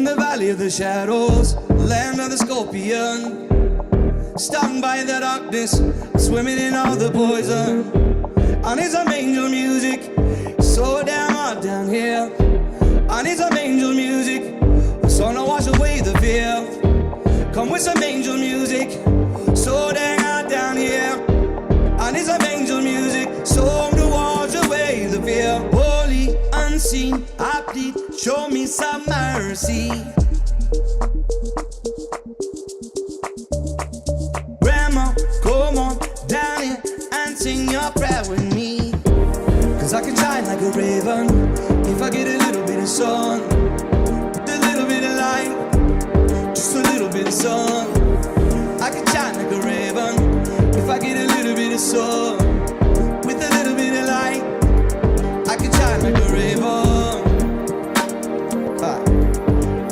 the valley of the shadows, land of the scorpion, stung by the darkness, swimming in all the poison. I need some angel music, so damn hot down here. I need some angel music, so to wash away the fear. Come with some angel music, so damn hot down here. I need some angel music, so to wash away the fear. Holy, unseen, I plead, show me some mercy. Grandma, come on down here and sing your prayer with me. Cause I can shine like a raven if I get a little bit of sun, with a little bit of light, just a little bit of sun. I can shine like a raven if I get a little bit of sun, with a little bit of light. I can shine like a raven.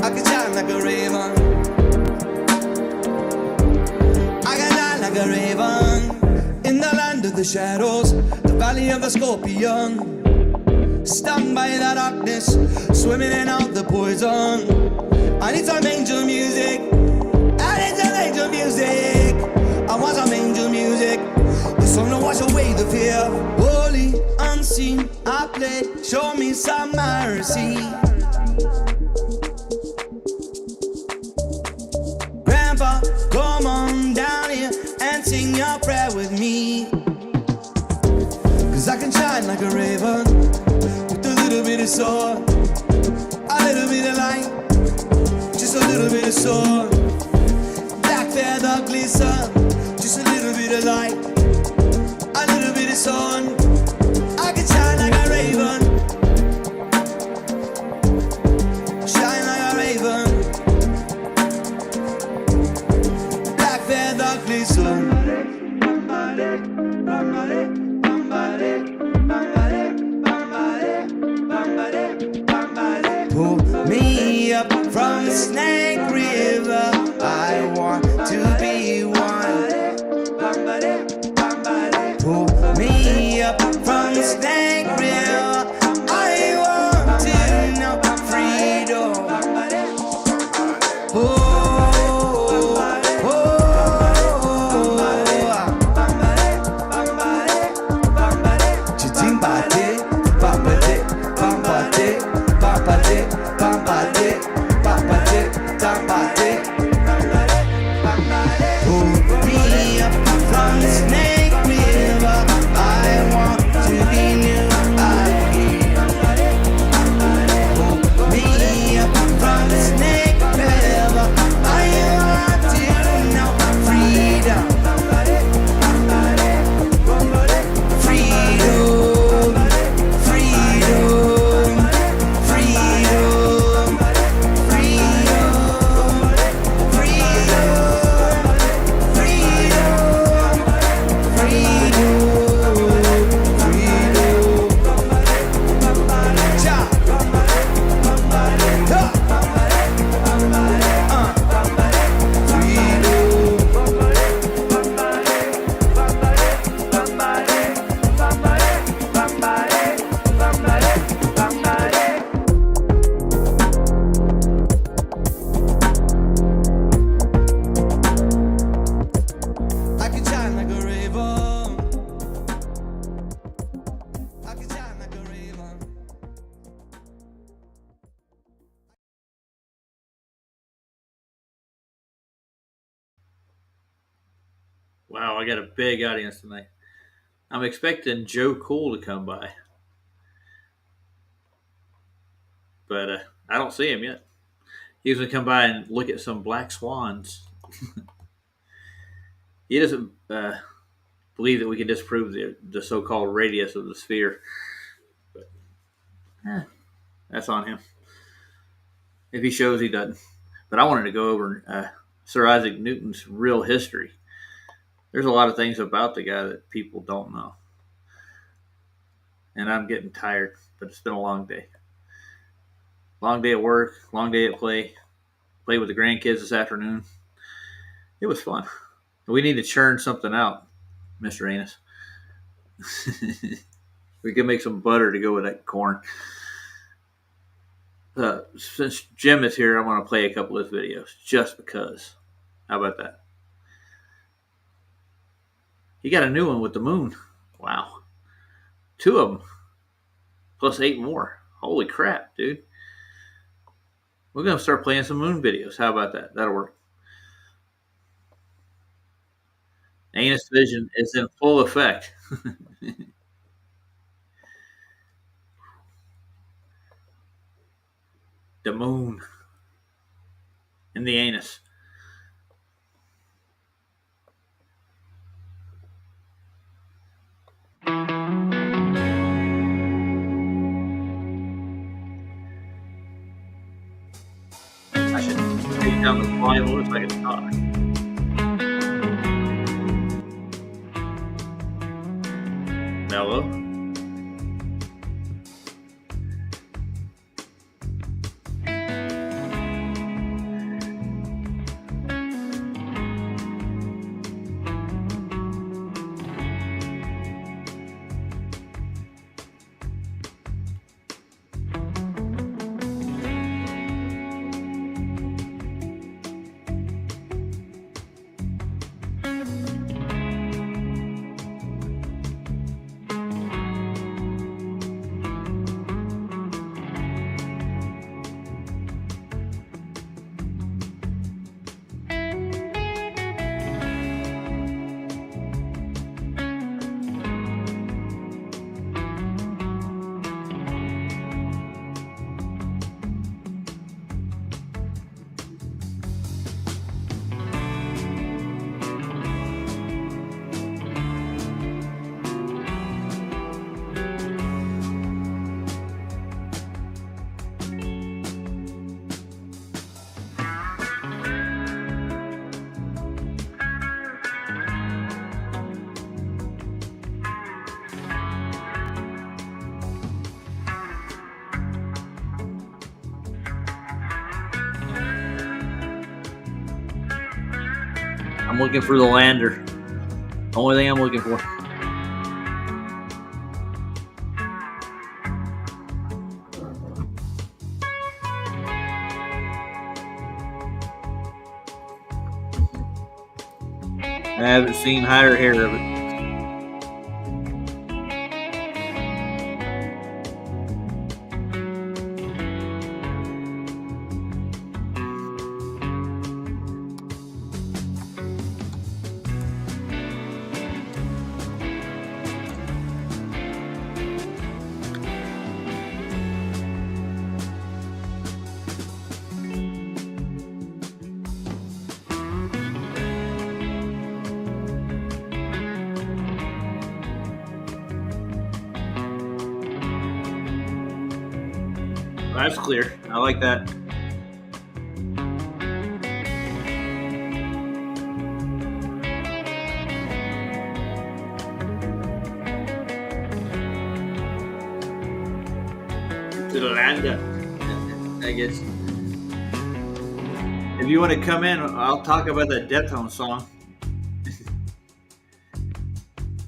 I can shine like a raven. I can shine like a raven in the land of the shadows, the valley of the scorpion, stung by the darkness, swimming in out the poison. I need some angel music. I need some angel music. I want some angel music, the song to wash away the fear. Holy, unseen, I play, show me some mercy. Grandpa, come on down here and sing your prayer with me. Cause I can shine like a raven with a little bit of sun, a little bit of light, just a little bit of sun. Black feather glisten, just a little bit of light, a little bit of sun. I can shine like a raven, shine like a raven. Black feather glisten. Pull me up from the Snake River, I want to be one. Pull me up from the Snake River, I want to know freedom. Oh, oh, Chichimbate, Bambade, Bambade, Bambade, Bambade, Bambade, Bambade. Pull me up from the Snake River, I want to be new again. Pull me up from the Snake River, I want to know freedom. Freedom, freedom, freedom, freedom, I can shine like a raven. I can shine like a raven. Wow, I got a big audience tonight. I'm expecting Joe Cool to come by, but I don't see him yet. He was going to come by and look at some black swans. He doesn't believe that we can disprove the so-called radius of the sphere. But that's on him. If he shows, he doesn't. But I wanted to go over Sir Isaac Newton's real history. There's a lot of things about the guy that people don't know. And I'm getting tired, but it's been a long day. Long day at work, long day at play. Played with the grandkids this afternoon. It was fun. We need to churn something out, Mr. Anus. We could make some butter to go with that corn. Since Jim is here, I want to play a couple of his videos just because. How about that? He got a new one with the moon. Wow. 2 of them. Plus 8 more. Holy crap, dude. We're going to start playing some moon videos. How about that? That'll work. Anus vision is in full effect. The moon and the anus. I should take down the volume so I can talk. Mellow. I'm looking for the lander. Only thing I'm looking for. I haven't seen higher hair of it. That's clear. I like that. To the lander, I guess. If you want to come in, I'll talk about that Deftones song.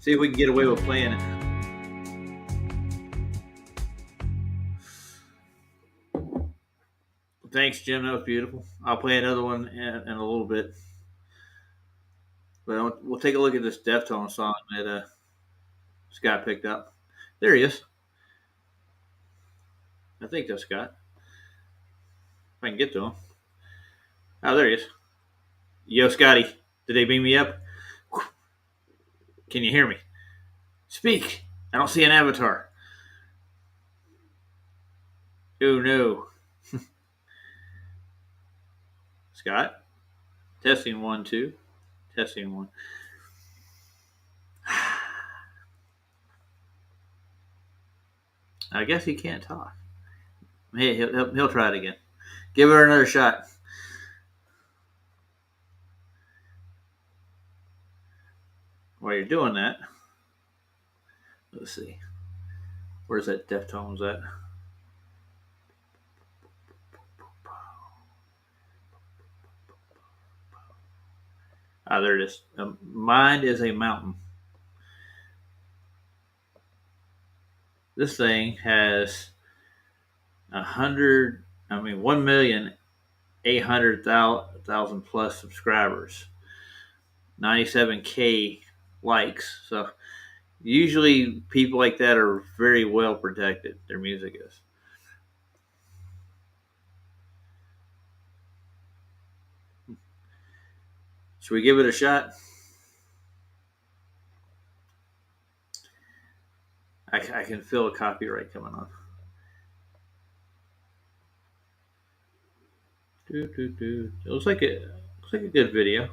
See if we can get away with playing it. Thanks, Jim. That was beautiful. I'll play another one in a little bit. But we'll take a look at this Deftones song that Scott picked up. There he is. I think that's Scott. If I can get to him. Oh, there he is. Yo, Scotty. Did they beam me up? Can you hear me? Speak. I don't see an avatar. Oh, no. Scott? Testing 1, 2. Testing 1. I guess he can't talk. Hey, he'll try it again. Give her another shot. While you're doing that, let's see. Where's that Deftones at? Ah, there it is. Mind is a mountain. This thing has 100 I mean, 1,800,000 plus subscribers, 97K likes. So usually people like that are very well protected. Their music is. Should we give it a shot? I can feel a copyright coming on. It looks like a good video.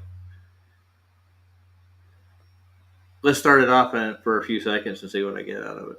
Let's start it off for a few seconds and see what I get out of it.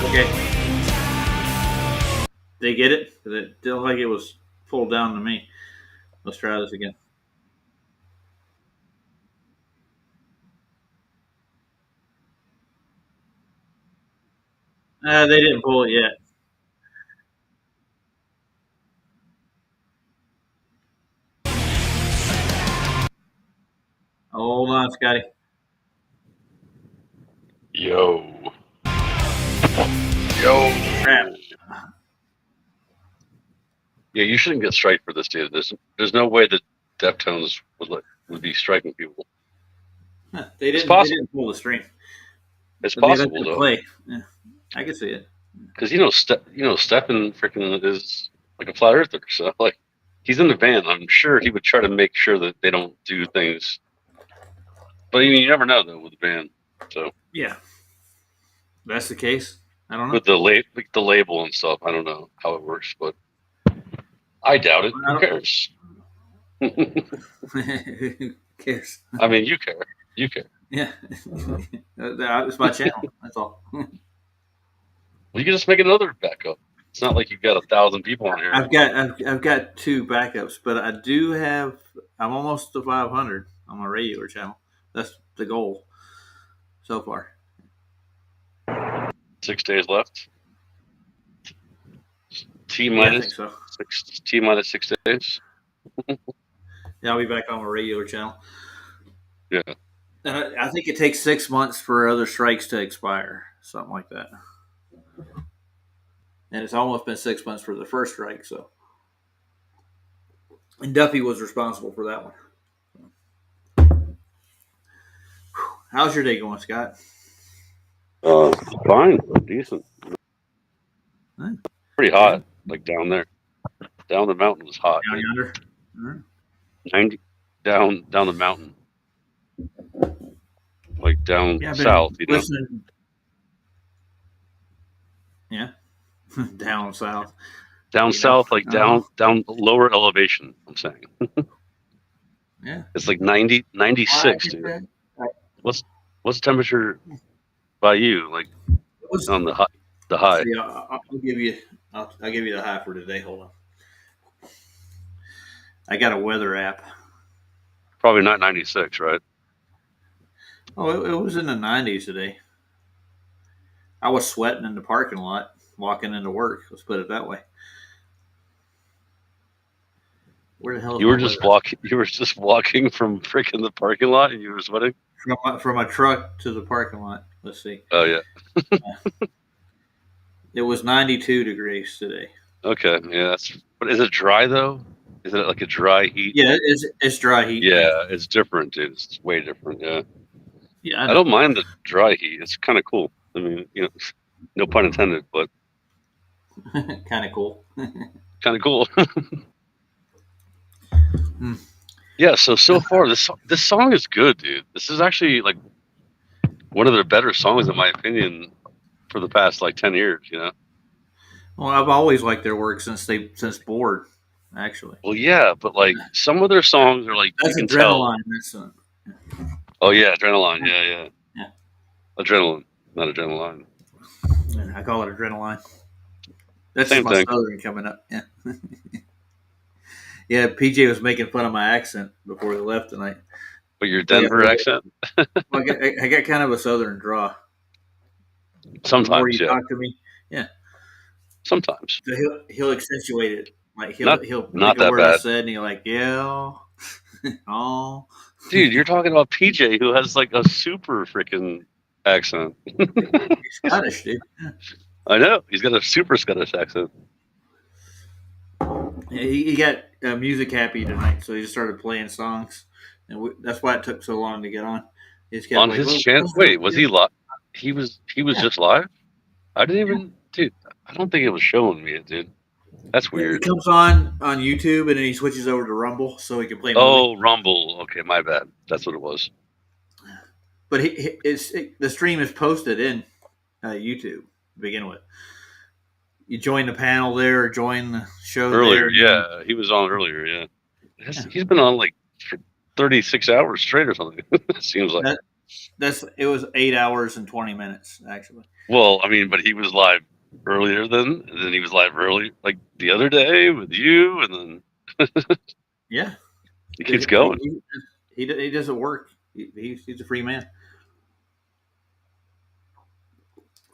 Okay. They get it? It felt like it was pulled down to me. Let's try this again. They didn't pull it yet. Hold on, Scotty. Yo. Yo. Crap. Yeah, you shouldn't get strike for this, dude. There's no way that Deftones would be striking people. Huh, It's they possible. didn't pull the string. It's But they let possible them though, play. Yeah, I can see it. because Stefan freaking is like a flat earther. So like, he's in the band. I'm sure he would try to make sure that they don't do things. But I mean, you never know though with the band. So Yeah. That's the case. I don't know. with the label and stuff, I don't know how it works, but I doubt it. I Who don't- cares? Who cares? I mean, you care. You care. Yeah. It's my channel. That's all. Well, you can just make another backup. It's not like you've got 1,000 people on here. I've got two backups, but I do have. I'm almost to 500 on my regular channel. That's the goal so far. 6 days left. T Yeah, I think minus so. T minus 6 days. Yeah, I'll be back on my regular channel. Yeah. And I think it takes 6 months for other strikes to expire, something like that. And it's almost been 6 months for the first strike, so. And Duffy was responsible for that one. How's your day going, Scott? Fine, decent. Huh? Pretty hot, like down there. Down the mountain was hot. Down yonder? Right. 90 down the mountain, like down Yeah, I've been south. You know, listening. Yeah, down south. down You know, south, like down lower elevation. I'm saying Yeah. it's like 96, dude. It What's the temperature by you? Like was, on the high. see, I'll give you. I'll give you the high for today. Hold on. I got a weather app. Probably not 96, right? Oh, it was in the 90s today. I was sweating in the parking lot walking into work. Let's put it that way. Where the hell is You were my just weather? walking. You were just walking from freaking the parking lot, and you were sweating. From my truck to the parking lot. Let's see. Oh yeah. It was 92 degrees today. Okay. Yeah. But is it dry though? Is it like a dry heat? Yeah, it's dry heat. Yeah, it's different, dude. It's way different. Yeah. Yeah, I don't mind the dry heat. It's kind of cool. I mean, no pun intended, but kind of cool. kind of cool. Yeah. So far, this song is good, dude. This is actually like one of their better songs, in my opinion, for the past like 10 years. You know. Well, I've always liked their work since Bored, actually. Well, yeah, but like some of their songs are like That's you can tell. adrenaline. That's Oh yeah, adrenaline. Yeah. Yeah. Adrenaline, not adrenaline. I call it adrenaline. That's just Same my thing. southern coming up. Yeah. Yeah, PJ was making fun of my accent before he left tonight. But your Like Denver accent, well, I got kind of a southern draw. The more sometimes, you yeah, talk to me, yeah. sometimes. So he'll accentuate it. Like Not he'll pick not a that word I bad, said and he'll like, yeah, oh, dude. You're talking about PJ, who has like a super freaking accent. he's Scottish, dude. Yeah. I know he's got a super Scottish accent Yeah, he got music happy tonight, so he just started playing songs, and that's why it took so long to get on. He just kept on like, his well, channel. let's do Wait, was it. he live? He was Yeah, just live. I didn't yeah. even, dude. I don't think it was showing me it, dude. That's It weird. comes on YouTube, and then he switches over to Rumble so he can play music. Oh, Rumble. Okay, my bad. That's what it was. But the stream is posted in YouTube to begin with. You join the panel there, or join the show there, Earlier, and then yeah, he was on earlier. Yeah, yeah, he's been on like for 36 hours straight or something. It seems like. that it was 8 hours and 20 minutes actually. Well, I mean, but he was live earlier and then he was live early, like the other day with you, and then Yeah, he keeps going. he doesn't work. He's a free man.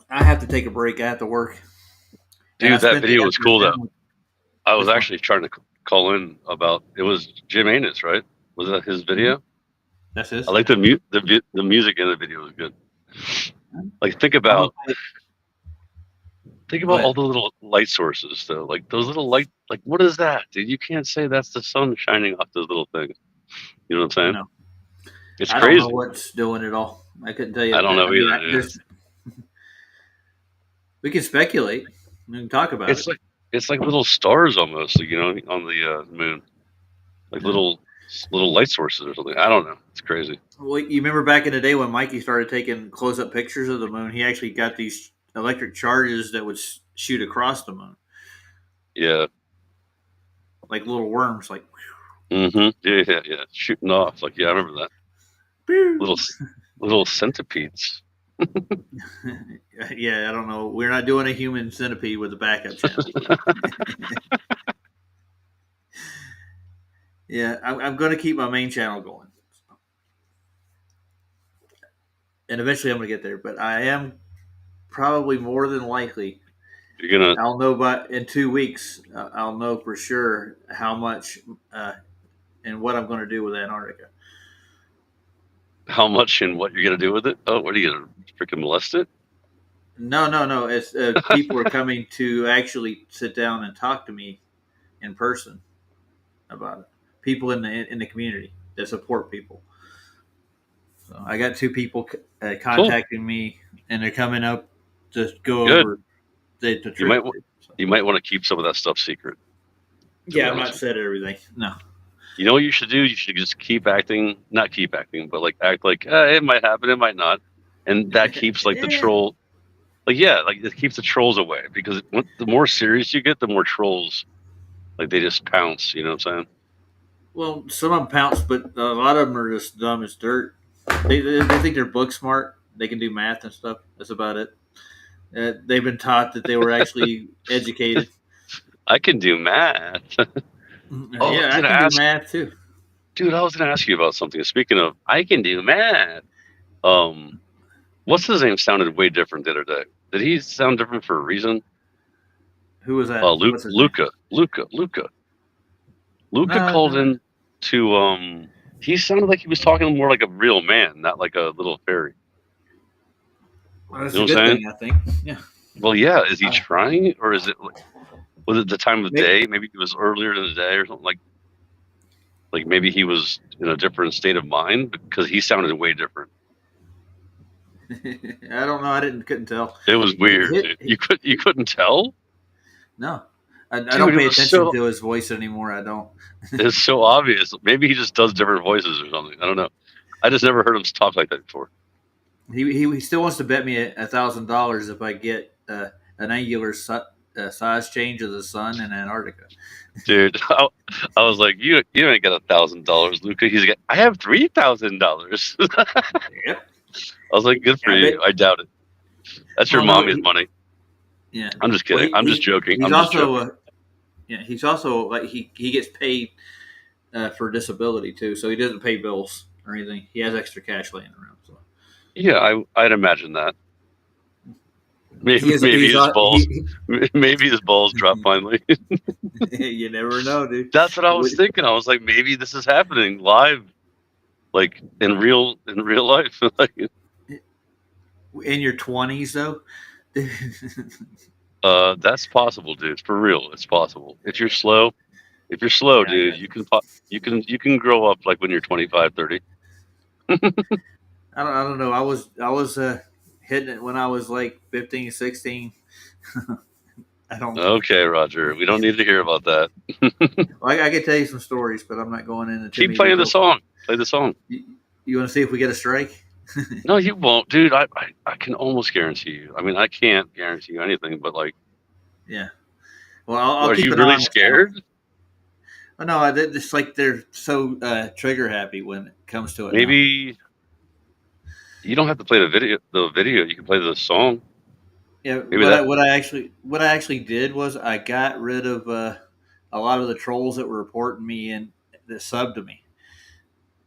I have to take a break. I have to work, and I Dude, that spent the video was cool though. afternoon. I was Which one? actually trying to call in about it was Jim Anus, right? Was that his Mhm. video? That's I his. like the music in the video was good. Like I'm gonna play. think Go about all ahead. the little light sources though. Like those little light, like what is that, dude? You can't say that's the sun shining off those little things. You know what I'm saying? No, It's I don't know crazy. what's doing it all. I couldn't tell I you. don't I know mean, either, dude. there's we can speculate. We can talk about it. It's like little stars almost, like, on the moon, like Yeah. little light sources or something. I don't know. It's crazy. Well, you remember back in the day when Mikey started taking close-up pictures of the moon? He actually got these electric charges that would shoot across the moon, Yeah. like little worms. Like, Mm-hmm. Yeah. Shooting off. Like, yeah, I remember that. pew. Little little centipedes. Yeah, I don't know. We're not doing a human centipede with a backup channel. Yeah, I'm going to keep my main channel going, and eventually I'm going to get there. But I am probably more than likely. You're gonna I'll know in 2 weeks. I'll know for sure how much and what I'm going to do with Antarctica. how much and what you're gonna do with it? Oh, what are you gonna freaking molest it? No. It's people are coming to actually sit down and talk to me in person about it. People in the community that support people. So I got two people Cool. contacting me, and they're coming up to go Good. over the You might trip. So, you might want to keep some of that stuff secret. To be yeah, I'm honest not with you. said everything. No. You know what you should do? You should just keep acting, not keep acting, but like act like it might happen, it might not, and that keeps like the Yeah. troll. Like yeah, like it keeps the trolls away because the more serious you get, the more trolls like they just pounce. You know what I'm saying? Well, some of them pounce, but a lot of them are just dumb as dirt. They think they're book smart. They can do math and stuff. That's about it. They've been taught that they were actually educated. I can do math. Oh, I was Yeah, I gonna can do ask, math too. dude. I was gonna ask you about something. Speaking of, I can do math. Um, what's his name? Sounded way different the other day. Did he sound different for a reason? Who was that? Luke, What's his name? Luca No, called no. in to. He sounded like he was talking more like a real man, not like a little fairy. Well, that's You know a what I'm good saying? thing, I think. Yeah. Well, yeah. Is he Uh, trying, or is it like, was it the time of maybe, day? Maybe it was earlier in the day or something like maybe he was in a different state of mind because he sounded way different. I don't know. Couldn't tell. It was weird, dude. He, You couldn't tell, no, I dude. don't pay attention to his voice anymore. I don't. It's so obvious. Maybe he just does different voices or something. I don't know. I just never heard him talk like that before. He still wants to bet me $1,000 if I get an angular size change of the sun in Antarctica. Dude, I was like, you ain't got $1,000, Luca. He's like, I have $3,000. Yep. I was like, good for I you. bet. I doubt it. That's your Well, no, mommy's money. yeah. I'm just Well, kidding. I'm just joking. he's I'm just also joking. yeah, he's also like he gets paid for disability too, so he doesn't pay bills or anything. He has extra cash laying around. So Yeah, I'd imagine that. he is Maybe he's his balls, he maybe his balls drop finally. you never know, dude. That's what I was thinking. I was like, maybe this is happening live, like in real life. Like, In your 20s though. that's possible, dude. For real, it's possible. If you're slow, Yeah, I dude, got you can grow up like when you're 25, 30. I don't know. I was hitting it when I was like 15, 16. I don't. Okay, Roger. We don't need to hear about that. Well, I could tell you some stories, but I'm not going into too Keep many playing the details. song. Play the song. You want to see if we get a strike? No, you won't, dude. I can almost guarantee you. I mean, I can't guarantee you anything, but like, Yeah. Well, I'll are keep you an eye really on the channel. scared? Oh, no, it's like they're so trigger happy when it comes to it. Maybe you don't have to play the video. You can play the song. Yeah. Maybe that. What I actually did was I got rid of a lot of the trolls that were reporting me and that subbed to me.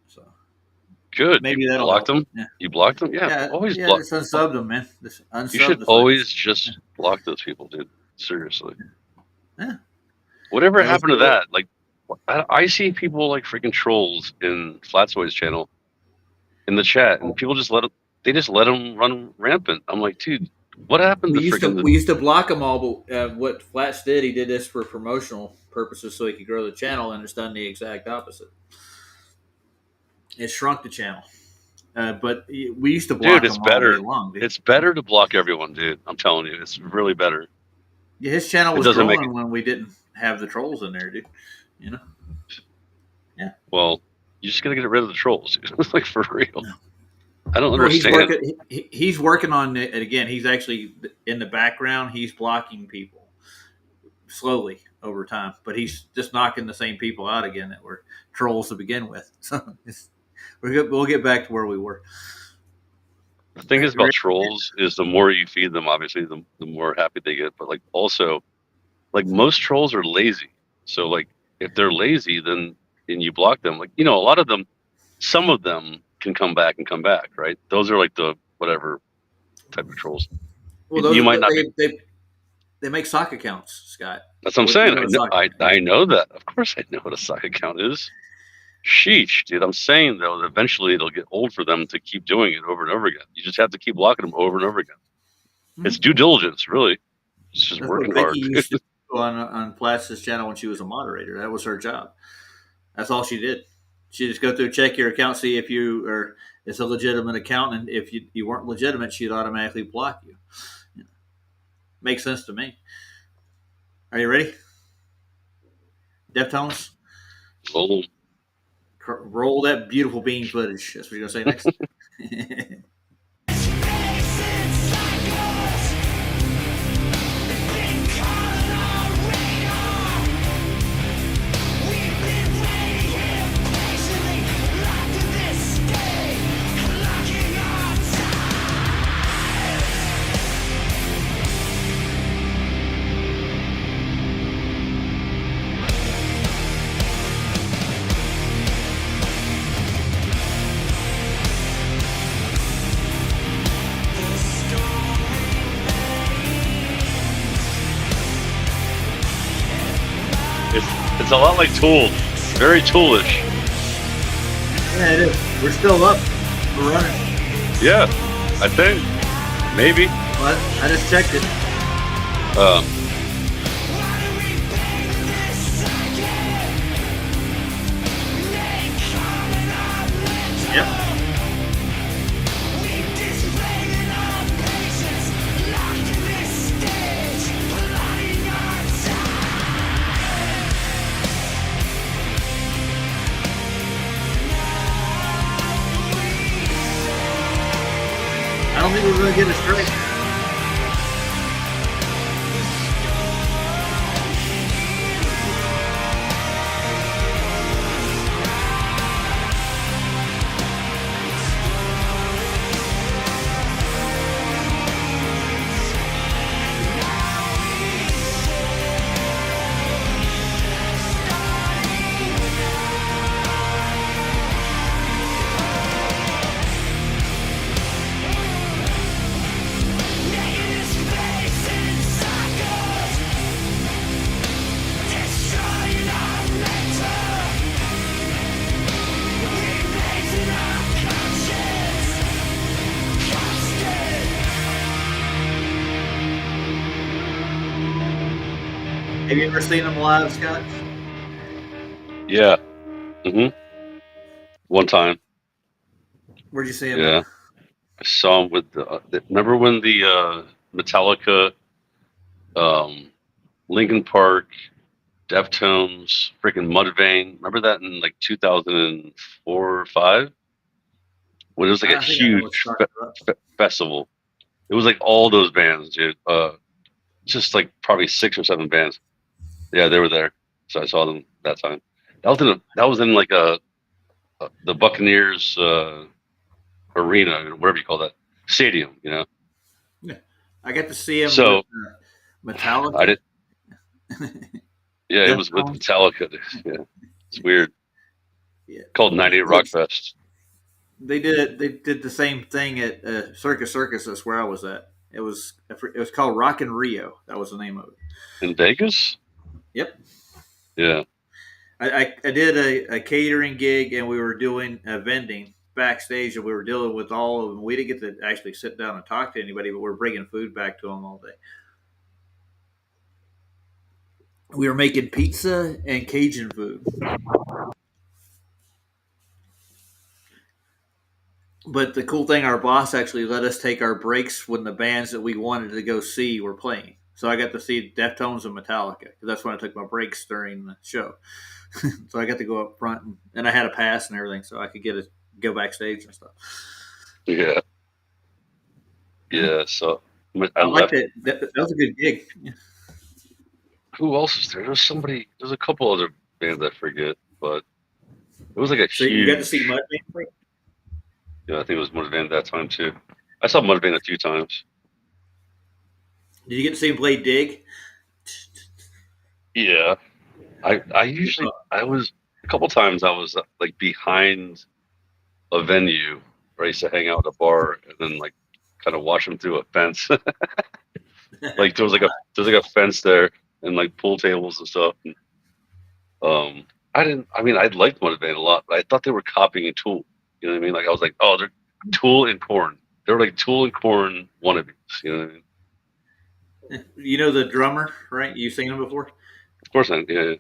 So Good. maybe You that'll blocked help. them? Yeah. You blocked them? Yeah. Yeah. Always Yeah. block. Just unsubbed them, man. Just You unsubbed should the always sites. just block those people, dude. Seriously. Yeah. Whatever Yeah, happened to that? Like, I see people like freaking trolls in Flatsoy's channel in the chat, and people just let them run rampant. I'm like, dude, what happened to freaking We used to block them all, but what Flats did, he did this for promotional purposes so he could grow the channel, and it's done the exact opposite. It shrunk the channel, but we used to block dude? It's them all day better. long. Dude. It's better to block everyone, dude. I'm telling you, it's really better. Yeah, his channel It was doesn't make growing it. when we didn't have the trolls in there, dude. You know? Yeah. Well, you just gotta get rid of the trolls, dude. Like, for real. No. I don't Well, understand. he's working on it again. He's actually in the background. He's blocking people slowly over time, but he's just knocking the same people out again that were trolls to begin with. So we'll get back to where we were. The thing is about trolls is the more you feed them, obviously, the more happy they get. But like, also, like, most trolls are lazy. So like, if they're lazy, then and you block them, like, a lot of them, some of them can come back, right? Those are like the whatever type of trolls. Well, You might not be. they make sock accounts, Scott. That's what I'm saying. I know that. Of course, I know what a sock account is. Sheesh, dude. I'm saying though, that eventually it'll get old for them to keep doing it over and over again. You just have to keep blocking them over and over again. Mm-hmm. It's due diligence, really. It's just That's working what hard. Vicky used to do on Platz's channel when she was a moderator. That was her job. That's all she did. She just go through, check your account, see if it's a legitimate account, and if you weren't legitimate, she'd automatically block you. Makes sense to me. Are you ready? Deftones? Roll that beautiful bean footage. That's what you're going to say next. It's a lot like Tool. Very Toolish. Yeah, it is. We're still up. We're running. Yeah, I think. Maybe. Well, I just checked it. Yep. I don't think we're going to get a strike. Have you ever seen them live, Scott? Yeah. One time. Where'd you see him Yeah. at? I saw him with remember when the Metallica, Linkin Park, Deftones, freaking Mudvayne. Remember that in like 2004 or 5? When it was like a I think I know what huge you're talking about. festival. It was like all those bands, dude. Just like probably 6 or 7 bands. Yeah, they were there. So I saw them that time. That was in like the Buccaneers arena, whatever you call that, stadium. Yeah. I got to see him with So I Metallica, did. Yeah, it was with Deftones. Metallica. Yeah, it's weird. Yeah. Called 98 Rock Fest They did the same thing at Circus Circus. That's where I was at. It was called Rock in Rio. That was the name of it. in Vegas. Yep. Yeah. I did a catering gig, and we were doing vending backstage, and we were dealing with all of them. We didn't get to actually sit down and talk to anybody, but we are bringing food back to them all day. We were making pizza and Cajun food. But the cool thing, our boss actually let us take our breaks when the bands that we wanted to go see were playing. So I got to see Deftones and Metallica because that's when I took my breaks during the show. So I got to go up front, and I had a pass and everything, so I could go backstage and stuff. Yeah. Yeah. So I I liked left. it. That was a good gig. Who else was there? There was somebody. There's a couple other bands I forget, but it was like a So you got to see huge. Mudvayne play? Yeah, I think it was Mudvayne that time too. I saw Mudvayne a few times. Did you get to see him play Dig? Yeah. I was a couple times I was like behind a venue where I used to hang out at a bar and then like kind of watch them through a fence. Like there's like a fence there and like pool tables and stuff. And, I mean I liked Mudvayne a lot, but I thought they were copying Tool. You know what I mean? Like I was like, oh, they're Tool and Corn. They were like Tool and Corn wannabes. You know what I mean? You know the drummer, right? You've seen him before? Of course I yeah.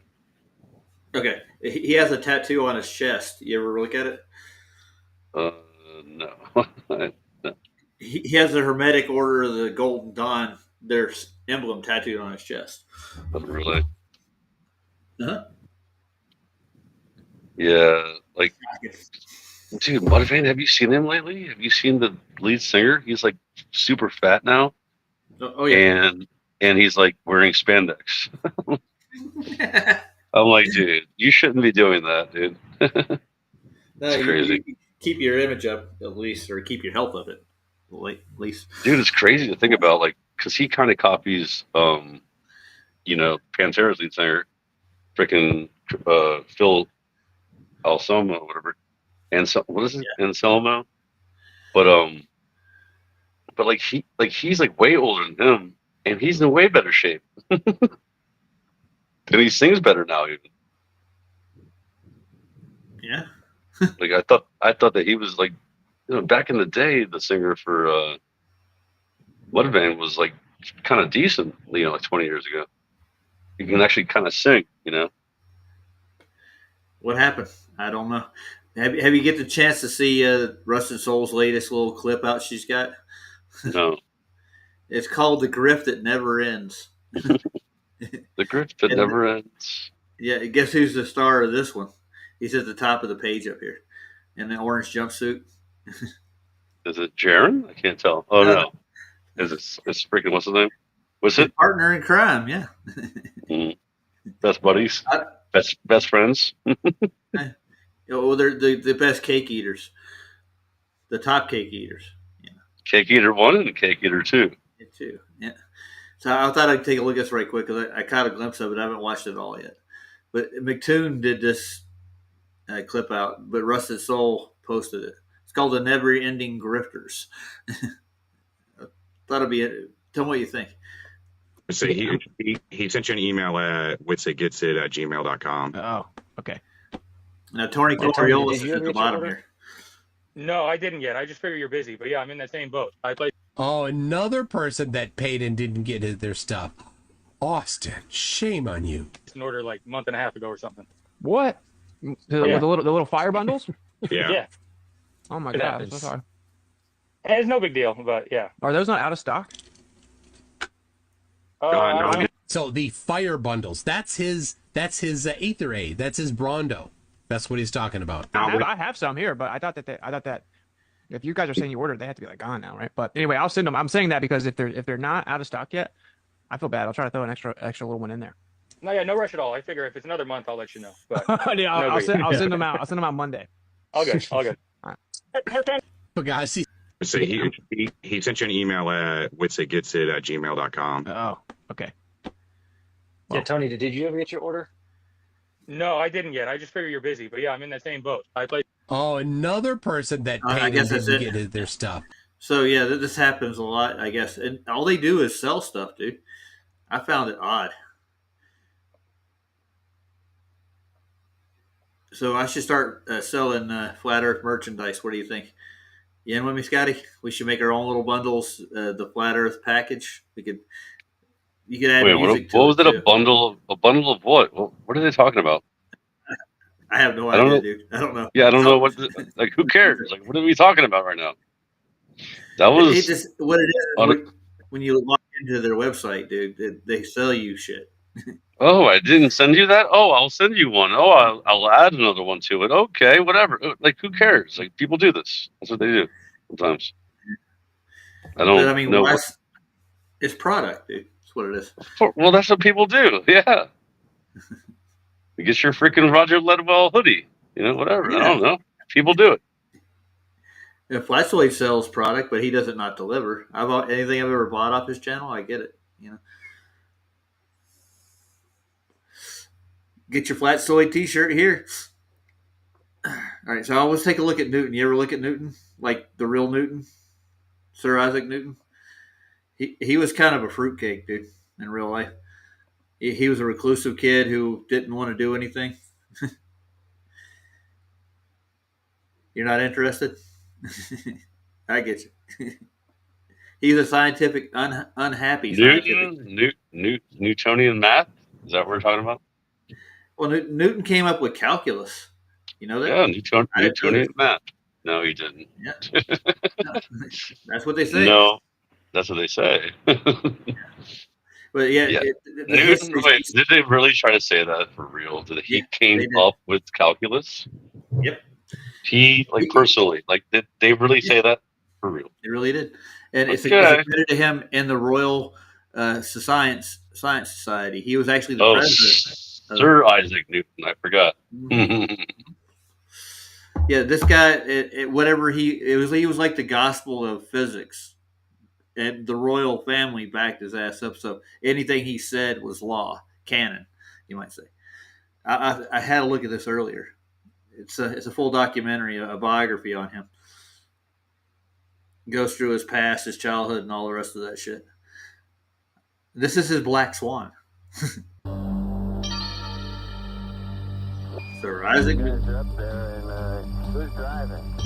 Okay. He has a tattoo on his chest. You ever look at it? No. He has the Hermetic Order of the Golden Dawn, their emblem tattooed on his chest. Really? Uh-huh. Yeah, like dude, Mudvayne, have you seen him lately? Have you seen the lead singer? He's like super fat now, Oh yeah. and he's like wearing spandex. I'm like, dude, you shouldn't be doing that, dude. No, It's crazy. you keep your image up at least, or keep your health up at least. Dude, it's crazy to think about, like, because he kind of copies, Pantera's lead singer, freaking Phil Anselmo, whatever. And so, what is it? Yeah. Anselmo? But he's like way older than him, and he's in way better shape. And he sings better now, even. Yeah. Like I thought that he was like, back in the day, the singer for Mudvayne was like kind of decent, like 20 years ago. He can actually kind of sing, What happened? I don't know. Have you get the chance to see Rusted Soul's latest little clip out she's got? No, It's called "The Grift That Never Ends." the grift that And never ends. yeah, guess who's the star of this one? He's at the top of the page up here in the orange jumpsuit. Is it Jaron? I can't tell. Oh Uh, no, it's freaking what's his name? What's his it? partner in crime, yeah. Best buddies, best friends. Well, they're the best cake eaters, the top cake eaters. Yeah, Cake Eater 1 and Cake Eater 2. me too. Yeah. So I thought I'd take a look at this right quick because I caught a glimpse of it. I haven't watched it all yet. But McToon did this clip out, but Rusted Soul posted it. It's called "The Never Ending Grifters." I thought it'd be it. Tell me what you think. So he sent you an email at witsitgetsit@gmail.com. Oh, okay. Now, Tony Tony, Coriolis did is you at ever the get your bottom order? here. No, I didn't yet. I just figure you're busy. But yeah, I'm in that same boat. I played. Oh, another person that paid and didn't get their stuff. Austin, shame on you. An order like a month and a half ago or something. What? With the little fire bundles? Yeah. Yeah. Oh my It god, happens. that's so sorry. It's no big deal, but yeah. Are those not out of stock? No. I mean, So the fire bundles, that's his Aether Aid, that's his Brondo. That's what he's talking about. I have some here, but I thought that if you guys are saying you ordered, they have to be like gone now, right? But anyway, I'll send them. I'm saying that because if they're not out of stock yet, I feel bad. I'll try to throw an extra little one in there. no rush at all. I figure if it's another month, I'll let you know. But Yeah, I'll send them out. I'll send them out Monday. all good. Fugazi. So he sent you an email at witsitgetsit@gmail.com. Oh, okay. Yeah, Tony, did you ever get your order? No, I didn't yet. I just figure you're busy. But yeah, I'm in that same boat. I played. Oh, another person that paid I guess him that's didn't it. get their stuff. So yeah, this happens a lot, I guess, and all they do is sell stuff, dude. I found it odd. So I should start selling flat Earth merchandise. What do you think? You in with me, Scotty? We should make our own little bundles. The flat Earth package. You could add Wait, music to what was it? too. A bundle of what? What are they talking about? I have no I don't idea, know. dude. I don't know. Yeah, I don't know like who cares? Like, what are we talking about right now? That It was just what it is. When you log into their website, dude, they sell you shit. oh, I didn't send you that. Oh, I'll send you one. Oh, I'll add another one to it. Okay, whatever. Like, who cares? Like, people do this. That's what they do sometimes. I don't But I mean, know. it's product, dude. That's what it is. Well, that's what people do. Yeah. You get your freaking Roger Ledwell hoodie. You know, whatever. Yeah. I don't know. People do it. If Flatsoid sells product, but he doesn't not deliver. Anything I've ever bought off his channel, I get it. You know, get your Flatsoid T-shirt here. All right, so let's take a look at Newton. You ever look at Newton, like the real Newton, Sir Isaac Newton? He was kind of a fruitcake, dude, in real life. He was a reclusive kid who didn't want to do anything. You're not interested? I get you. He's a scientific, unhappy scientific. Newtonian math? Is that what we're talking about? Well, Newton came up with calculus. You know that? Yeah, Newtonian math. No, he didn't. Yeah. No, that's what they say. No, that's what they say. But yeah, Yeah. the Newton, history. wait, did they really try to say that for real? Did he came they did. up with calculus? Yep. He personally, did they really say that for real? They really did, and it's a Okay. credit to him in the Royal Science Society. He was actually the president. Sir Isaac Newton. I forgot. Yeah, this guy, whatever he was like the gospel of physics, and the royal family backed his ass up. So anything he said was law, canon, you might say. I had a look at this earlier. It's a full documentary, a biography on him. Goes through his past, his childhood, and all the rest of that shit. This is his Black Swan. Sir Isaac. Up there, and who's driving?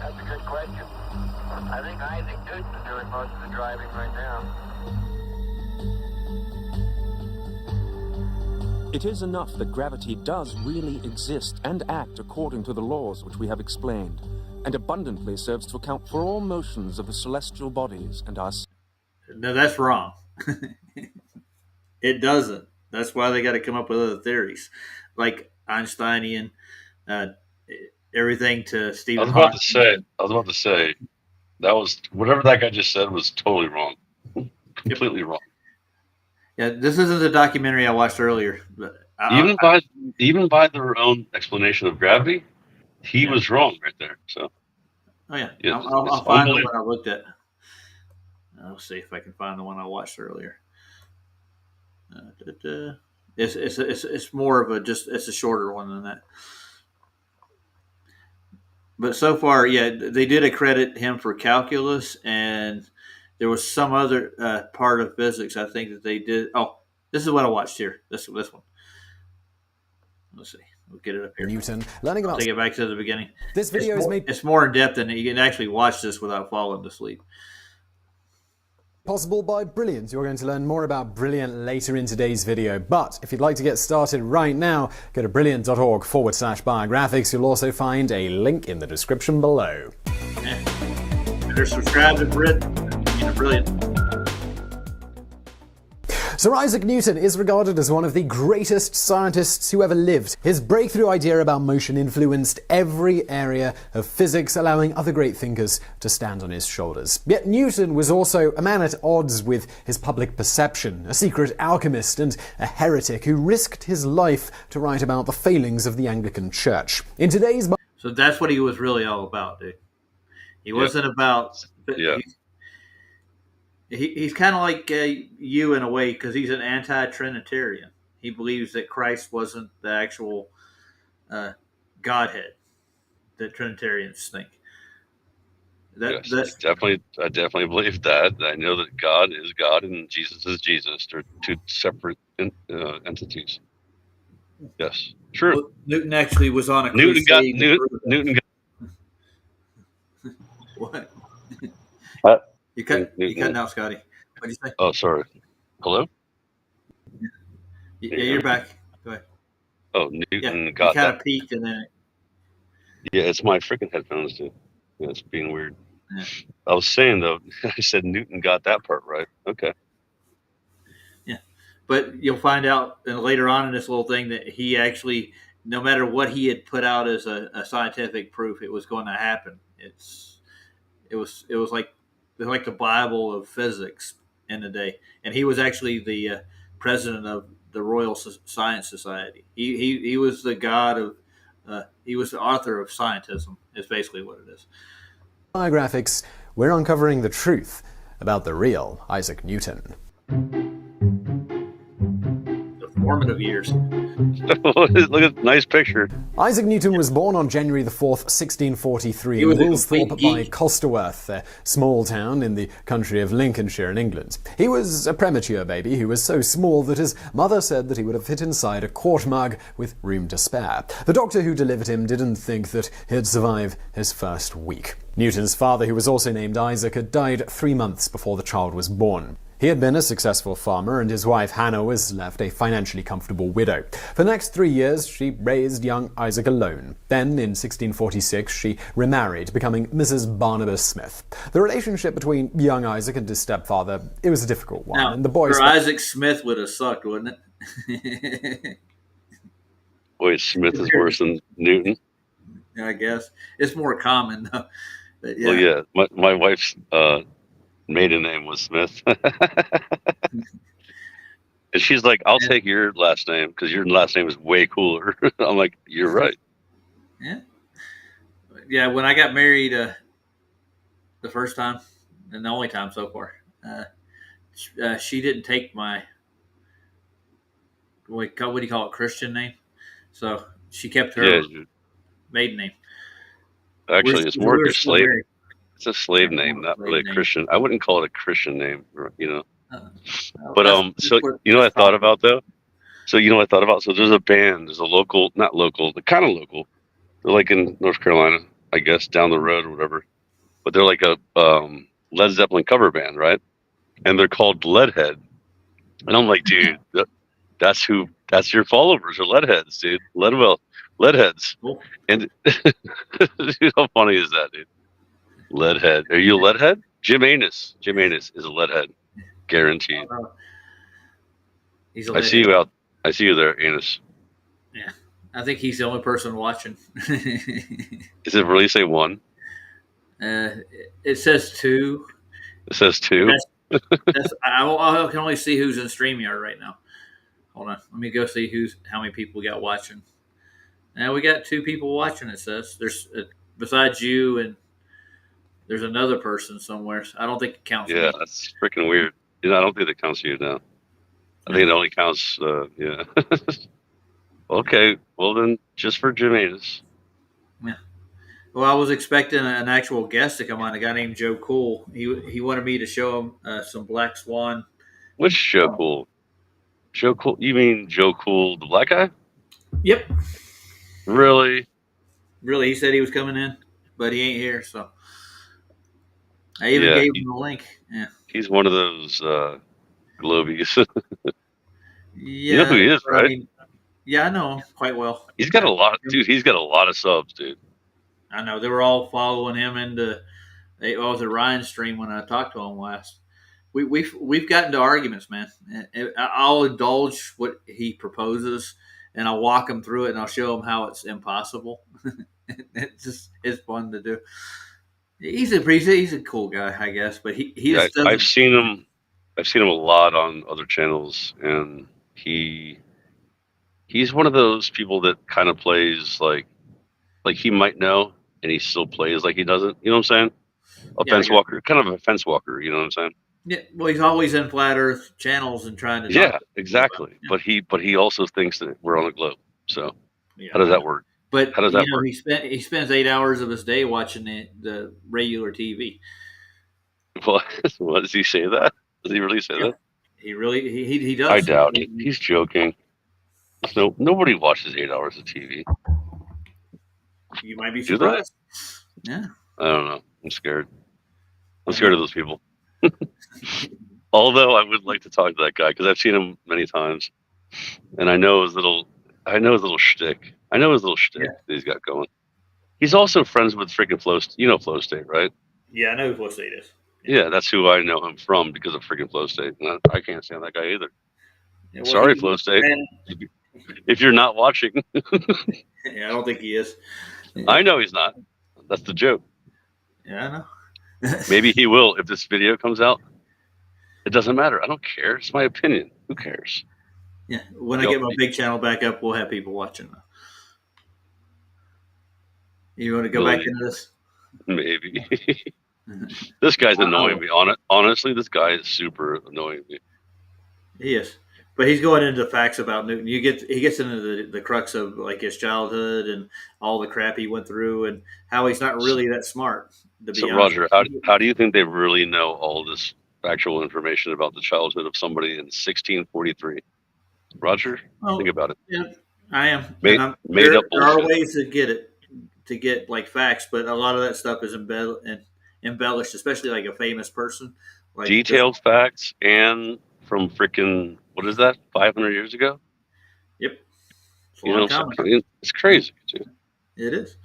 That's a good question. I think Isaac Newton's doing most of the driving right now. It is enough that gravity does really exist and act according to the laws which we have explained, and abundantly serves to account for all motions of the celestial bodies and us. No, that's wrong. It doesn't. That's why they got to come up with other theories, like Einsteinian, everything to Stephen I was Hawking. about to say, that was whatever that guy just said was totally wrong, completely wrong. Yeah, this isn't the documentary I watched earlier, but even by their own explanation of gravity, he was wrong right there. So, oh yeah, Yeah, I'll it's find the one I looked at. I'll see if I can find the one I watched earlier. It's more of it's a shorter one than that. But so far, yeah, they did accredit him for calculus, and there was some other part of physics I think that they did. Oh, this is what I watched here. This one. Let's see. We'll get it up here. Newton, learning about. Take it back to the beginning. This video is made. It's more in depth, and you can actually watch this without falling to sleep. Possible by Brilliant. You're going to learn more about Brilliant later in today's video. But if you'd like to get started right now, go to brilliant.org/biographics. You'll also find a link in the description below. Better subscribe to Brilliant. Sir Isaac Newton is regarded as one of the greatest scientists who ever lived. His breakthrough idea about motion influenced every area of physics, allowing other great thinkers to stand on his shoulders. Yet Newton was also a man at odds with his public perception, a secret alchemist and a heretic who risked his life to write about the failings of the Anglican Church. In today's... So that's what he was really all about, dude. He wasn't about... Yeah. He's kind of like you in a way, because he's an anti-Trinitarian. He believes that Christ wasn't the actual Godhead that Trinitarians think. Yes, I definitely believe that. I know that God is God and Jesus is Jesus. They're two separate entities. Yes, true. Well, Newton actually was on a crusade. Newton got What? You Newton. cutting out, Scotty. What did you say? Oh, sorry. Hello? Yeah, you're back. Go ahead. Oh, Newton got you kind that. of peaked and then... Yeah, it's my freaking headphones, too. Yeah, it's being weird. Yeah. I was saying, though, I said Newton got that part right. Okay. Yeah. But you'll find out later on in this little thing that he actually, no matter what he had put out as a scientific proof, it was going to happen. It was like the Bible of physics in the day. And he was actually the president of the Royal Science Society. He was the god of, he was the author of scientism, is basically what it is. Biographics, we're uncovering the truth about the real Isaac Newton. The formative years. Look at nice picture. Isaac Newton was born on January the 4th, 1643 in Woolsthorpe by Colsterworth, a small town in the country of Lincolnshire in England. He was a premature baby who was so small that his mother said that he would have fit inside a quart mug with room to spare. The doctor who delivered him didn't think that he'd survive his first week. Newton's father, who was also named Isaac, had died 3 months before the child was born. He had been a successful farmer, and his wife Hannah was left a financially comfortable widow. For the next 3 years, she raised young Isaac alone. Then, in 1646, she remarried, becoming Mrs. Barnabas Smith. The relationship between young Isaac and his stepfather, it was a difficult one. Now, and the boys... Isaac Smith would have sucked, wouldn't it? Boy, Smith is worse than Newton. I guess. It's more common, though. But yeah. Well, yeah. My wife's... maiden name was Smith. And she's like, I'll take your last name because your last name is way cooler. I'm like, you're right. Yeah. Yeah, when I got married the first time, and the only time so far, she didn't take my, what do you call it, Christian name? So she kept her maiden name. Actually, it's more of a slave. It's a slave name, not really a Christian. I wouldn't call it a Christian name, you know. But so you know what I thought about though? So you know what I thought about? So there's a band, there's a local, not local, they're kind of local. They're like in North Carolina, I guess, down the road or whatever. But they're like a Led Zeppelin cover band, right? And they're called Leadhead. And I'm like, dude, that's your followers are Leadheads, dude. Leadheads. Cool. And dude, how funny is that, dude? Leadhead. Are you a Leadhead? Jim Anus is a Leadhead. Guaranteed. He's a I see you out. I see you there, Anus. Yeah. I think he's the only person watching. Does it really say one? It says two. It says two? I can only see who's in StreamYard right now. Hold on. Let me go see how many people we got watching. Now we got 2 people watching, it says. There's besides you, and there's another person somewhere. I don't think it counts. Yeah, that's freaking weird. You know, I don't think it counts you now. I think it only counts, yeah. Okay, well then, just for Jim Anus. Yeah. Well, I was expecting an actual guest to come on, a guy named Joe Cool. He wanted me to show him some Black Swan. Which Joe Cool? Joe Cool? You mean Joe Cool, the black guy? Yep. Really? Really, he said he was coming in, but he ain't here, so I even gave him the link. Yeah. He's one of those globies. Yeah, You know who he is, right? Yeah, I know him quite well. He's got a lot, dude. He's got a lot of subs, dude. I know they were all following him into. I was at Ryan's stream when I talked to him last. We've gotten to arguments, man. I'll indulge what he proposes, and I'll walk him through it, and I'll show him how it's impossible. It's fun to do. He's a cool guy, I guess, but he Yeah, just doesn't. I've seen him a lot on other channels, and he's one of those people that kind of plays like he might know, and he still plays like he doesn't. You know what I'm saying? Fence walker, kind of a fence walker. You know what I'm saying? Yeah, well, he's always in flat Earth channels and trying to. Yeah, exactly. But he also thinks that we're on the globe. So how does that work? But how does that work? He spends 8 hours of his day watching the regular TV. What does he say that? Does he really say that? He does. I doubt it. He's joking. No, nobody watches 8 hours of TV. You might be surprised. Yeah. I don't know. I'm scared. I'm scared of those people. Although I would like to talk to that guy because I've seen him many times, and I know his little shtick. That he's got going. He's also friends with freaking Flow. You know Flow State, right? Yeah, I know who Flow State is. Yeah, that's who I know him from because of freaking Flow State. And I can't stand that guy either. Yeah, well, sorry, Flow State. If you're not watching. Yeah, I don't think he is. Yeah. I know he's not. That's the joke. Yeah, I know. Maybe he will if this video comes out. It doesn't matter. I don't care. It's my opinion. Who cares? Yeah, when I get my big channel back up, we'll have people watching. You want to go back into this? Maybe. This guy's annoying me. Honestly, this guy is super annoying me. He is. But he's going into facts about Newton. He gets into the crux of like his childhood and all the crap he went through and how he's not really that smart. So Roger, how do you think they really know all this factual information about the childhood of somebody in 1643? Roger, think about it. Yeah, I am. Made there up there are bullshit. ways to get like facts, but a lot of that stuff is embellished, especially like a famous person. Like Detailed facts and from freaking, what is that, 500 years ago? Yep. It's crazy, dude. It is.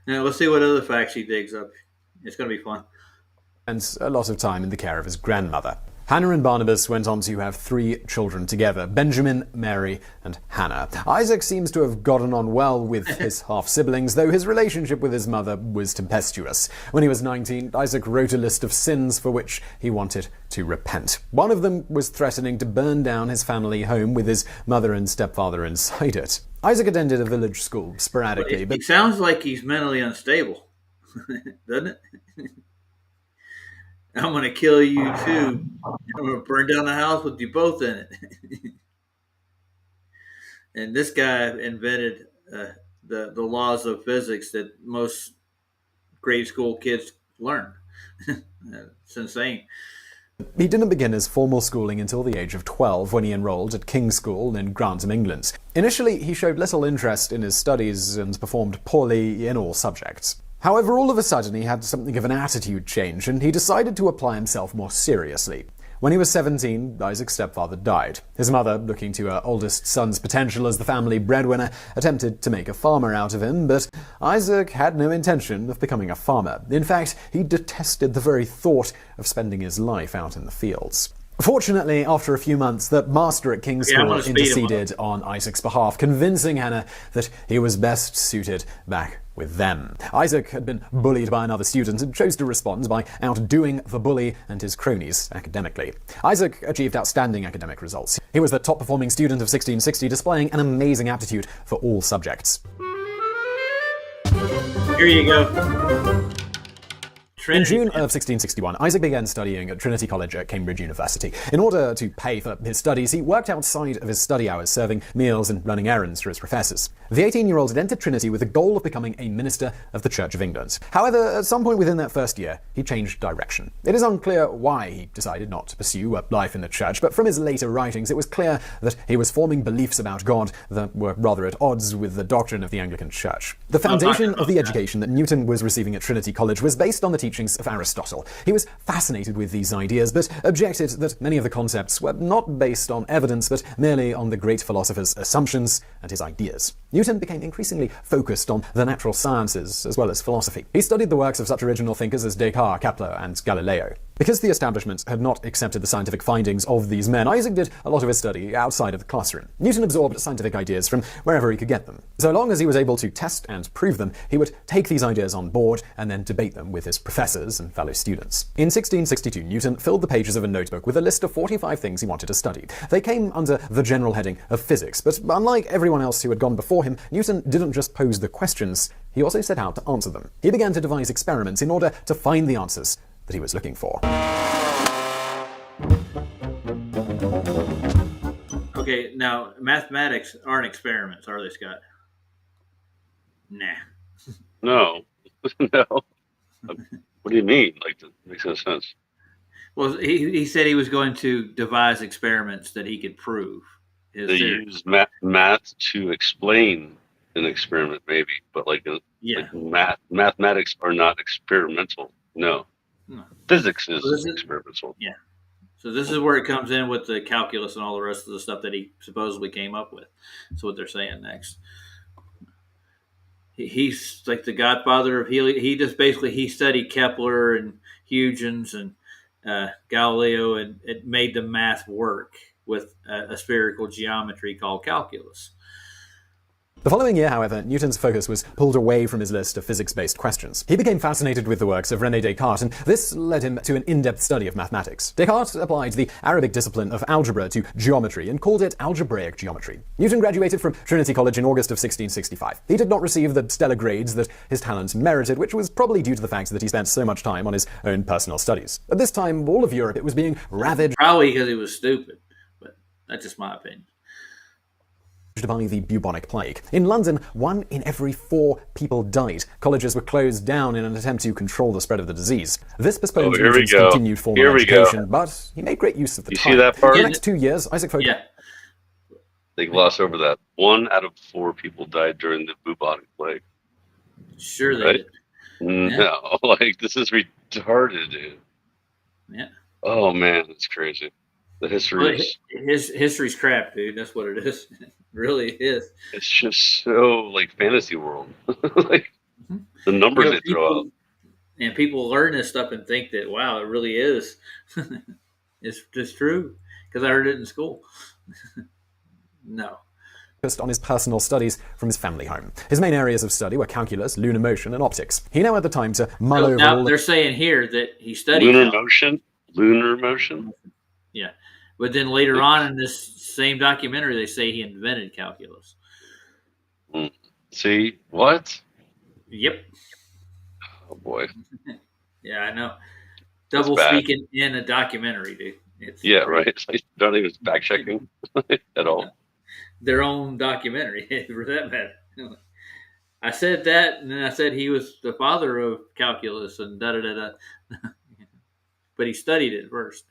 Now, let's see what other facts he digs up. It's going to be fun. And a lot of time in the care of his grandmother. Hannah and Barnabas went on to have 3 children together, Benjamin, Mary, and Hannah. Isaac seems to have gotten on well with his half-siblings, though his relationship with his mother was tempestuous. When he was 19, Isaac wrote a list of sins for which he wanted to repent. One of them was threatening to burn down his family home with his mother and stepfather inside it. Isaac attended a village school sporadically, but it sounds like he's mentally unstable, doesn't it? I'm going to kill you too. I'm going to burn down the house with you both in it. And this guy invented the laws of physics that most grade school kids learn. It's insane. He didn't begin his formal schooling until the age of 12 when he enrolled at King's School in Grantham, England. Initially, he showed little interest in his studies and performed poorly in all subjects. However, all of a sudden he had something of an attitude change and he decided to apply himself more seriously. When he was 17, Isaac's stepfather died. His mother, looking to her oldest son's potential as the family breadwinner, attempted to make a farmer out of him, but Isaac had no intention of becoming a farmer. In fact, he detested the very thought of spending his life out in the fields. Fortunately, after a few months, the master at King's School interceded on Isaac's behalf, convincing Hannah that he was best suited back with them. Isaac had been bullied by another student and chose to respond by outdoing the bully and his cronies academically. Isaac achieved outstanding academic results. He was the top-performing student of 1660, displaying an amazing aptitude for all subjects. Here you go. In June of 1661, Isaac began studying at Trinity College at Cambridge University. In order to pay for his studies, he worked outside of his study hours, serving meals and running errands for his professors. The 18-year-old had entered Trinity with the goal of becoming a minister of the Church of England. However, at some point within that first year, he changed direction. It is unclear why he decided not to pursue a life in the church, but from his later writings, it was clear that he was forming beliefs about God that were rather at odds with the doctrine of the Anglican Church. The foundation of the education that Newton was receiving at Trinity College was based on the teaching teachings of Aristotle. He was fascinated with these ideas, but objected that many of the concepts were not based on evidence, but merely on the great philosopher's assumptions and his ideas. Newton became increasingly focused on the natural sciences as well as philosophy. He studied the works of such original thinkers as Descartes, Kepler, and Galileo. Because the establishment had not accepted the scientific findings of these men, Isaac did a lot of his study outside of the classroom. Newton absorbed scientific ideas from wherever he could get them. So long as he was able to test and prove them, he would take these ideas on board and then debate them with his professors and fellow students. In 1662, Newton filled the pages of a notebook with a list of 45 things he wanted to study. They came under the general heading of physics, but unlike everyone else who had gone before him, Newton didn't just pose the questions, he also set out to answer them. He began to devise experiments in order to find the answers that he was looking for. Okay, now mathematics aren't experiments, are they, Scott? Nah. No. No. What do you mean? Like, that makes no sense. Well, he said he was going to devise experiments that he could prove. They use math to explain an experiment, maybe, but like mathematics are not experimental. No. Physics is experimental. Yeah. So this is where it comes in with the calculus and all the rest of the stuff that he supposedly came up with. That's what they're saying next. He's like the godfather of helium. He studied Kepler and Huygens and Galileo, and it made the math work with a spherical geometry called calculus. The following year, however, Newton's focus was pulled away from his list of physics-based questions. He became fascinated with the works of René Descartes, and this led him to an in-depth study of mathematics. Descartes applied the Arabic discipline of algebra to geometry and called it algebraic geometry. Newton graduated from Trinity College in August of 1665. He did not receive the stellar grades that his talent merited, which was probably due to the fact that he spent so much time on his own personal studies. At this time, all of Europe was being ravaged. Probably because he was stupid, but that's just my opinion. By the bubonic plague. In London, 1 in every 4 people died. Colleges were closed down in an attempt to control the spread of the disease. This postponed Newton's continued formal education, but he made great use of the time. You see that part? In the next 2 years, Isaac focused. Yeah. They gloss over that. 1 out of 4 people died during the bubonic plague. Sure they right? did. No, like, this is retarded, dude. Yeah. Oh, man, that's crazy. The history is... His history's crap, dude. That's what it is. It really is. It's just so, like, fantasy world. Like, the numbers they throw out. And people learn this stuff and think that, wow, it really is. It's just true. Because I heard it in school. No. On his personal studies from his family home. His main areas of study were calculus, lunar motion, and optics. He now had the time to mull over now all they're saying here that he studied lunar motion. Lunar motion. Yeah, but then later on in this same documentary, they say he invented calculus. See what? Yep. Oh boy. Yeah, I know. Double speaking in a documentary, dude. It's right. It's like not even fact checking at all. Their own documentary, for that matter. I said that, and then I said he was the father of calculus and da-da-da-da. But he studied it first.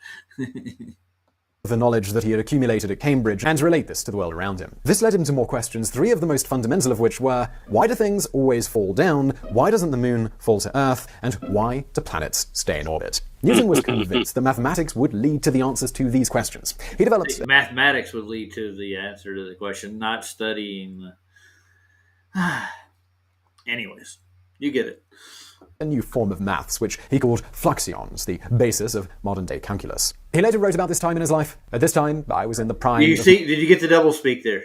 The knowledge that he had accumulated at Cambridge and relate this to the world around him. This led him to more questions, 3 of the most fundamental of which were, why do things always fall down? Why doesn't the moon fall to Earth? And why do planets stay in orbit? Newton was convinced that mathematics would lead to the answers to these questions. He developed... Mathematics would lead to the answer to the question, not studying the... Anyways, you get it. A new form of maths, which he called fluxions, the basis of modern-day calculus. He later wrote about this time in his life. At this time, I was in the prime... Did you get the double speak there?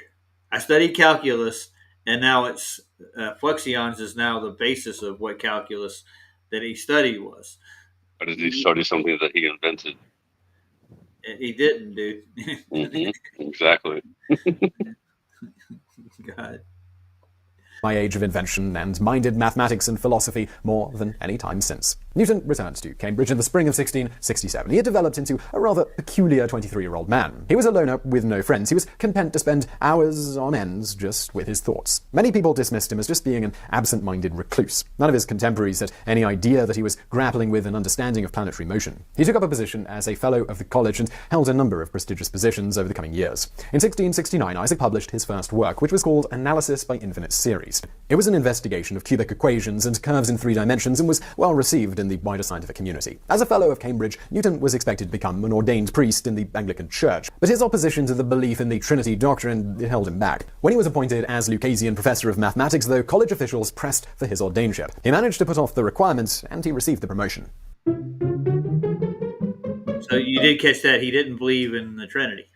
I studied calculus, and now it's... fluxions is now the basis of what calculus that he studied was. Or did he study something that he invented? He didn't, dude. Exactly. God. My age of invention and minded mathematics and philosophy more than any time since. Newton returned to Cambridge in the spring of 1667. He had developed into a rather peculiar 23-year-old man. He was a loner with no friends. He was content to spend hours on ends just with his thoughts. Many people dismissed him as just being an absent-minded recluse. None of his contemporaries had any idea that he was grappling with an understanding of planetary motion. He took up a position as a fellow of the college and held a number of prestigious positions over the coming years. In 1669, Isaac published his first work, which was called Analysis by Infinite Series. priest. It was an investigation of cubic equations and curves in 3 dimensions and was well received in the wider scientific community. As a fellow of Cambridge, Newton was expected to become an ordained priest in the Anglican Church, but his opposition to the belief in the Trinity doctrine held him back. When he was appointed as Lucasian Professor of Mathematics, though, college officials pressed for his ordainsship. He managed to put off the requirement, and he received the promotion. So you did catch that he didn't believe in the Trinity.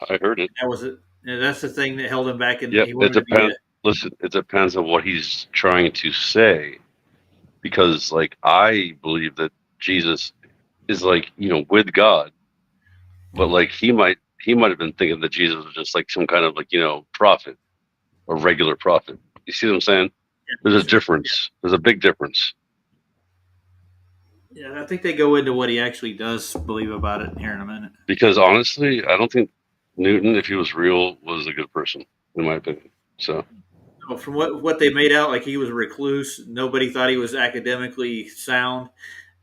I heard it. That was it. That's the thing that held him back. And Yeah, he it wanted to be depends. Listen, it depends on what he's trying to say, because like I believe that Jesus is like, you know, with God, but like he might have been thinking that Jesus was just like some kind of like, you know, prophet, a regular prophet. You see what I'm saying? There's a difference. There's a big difference. Yeah, I think they go into what he actually does believe about it here in a minute. Because honestly, I don't think Newton, if he was real, was a good person, in my opinion. So from what they made out, like he was a recluse. Nobody thought he was academically sound.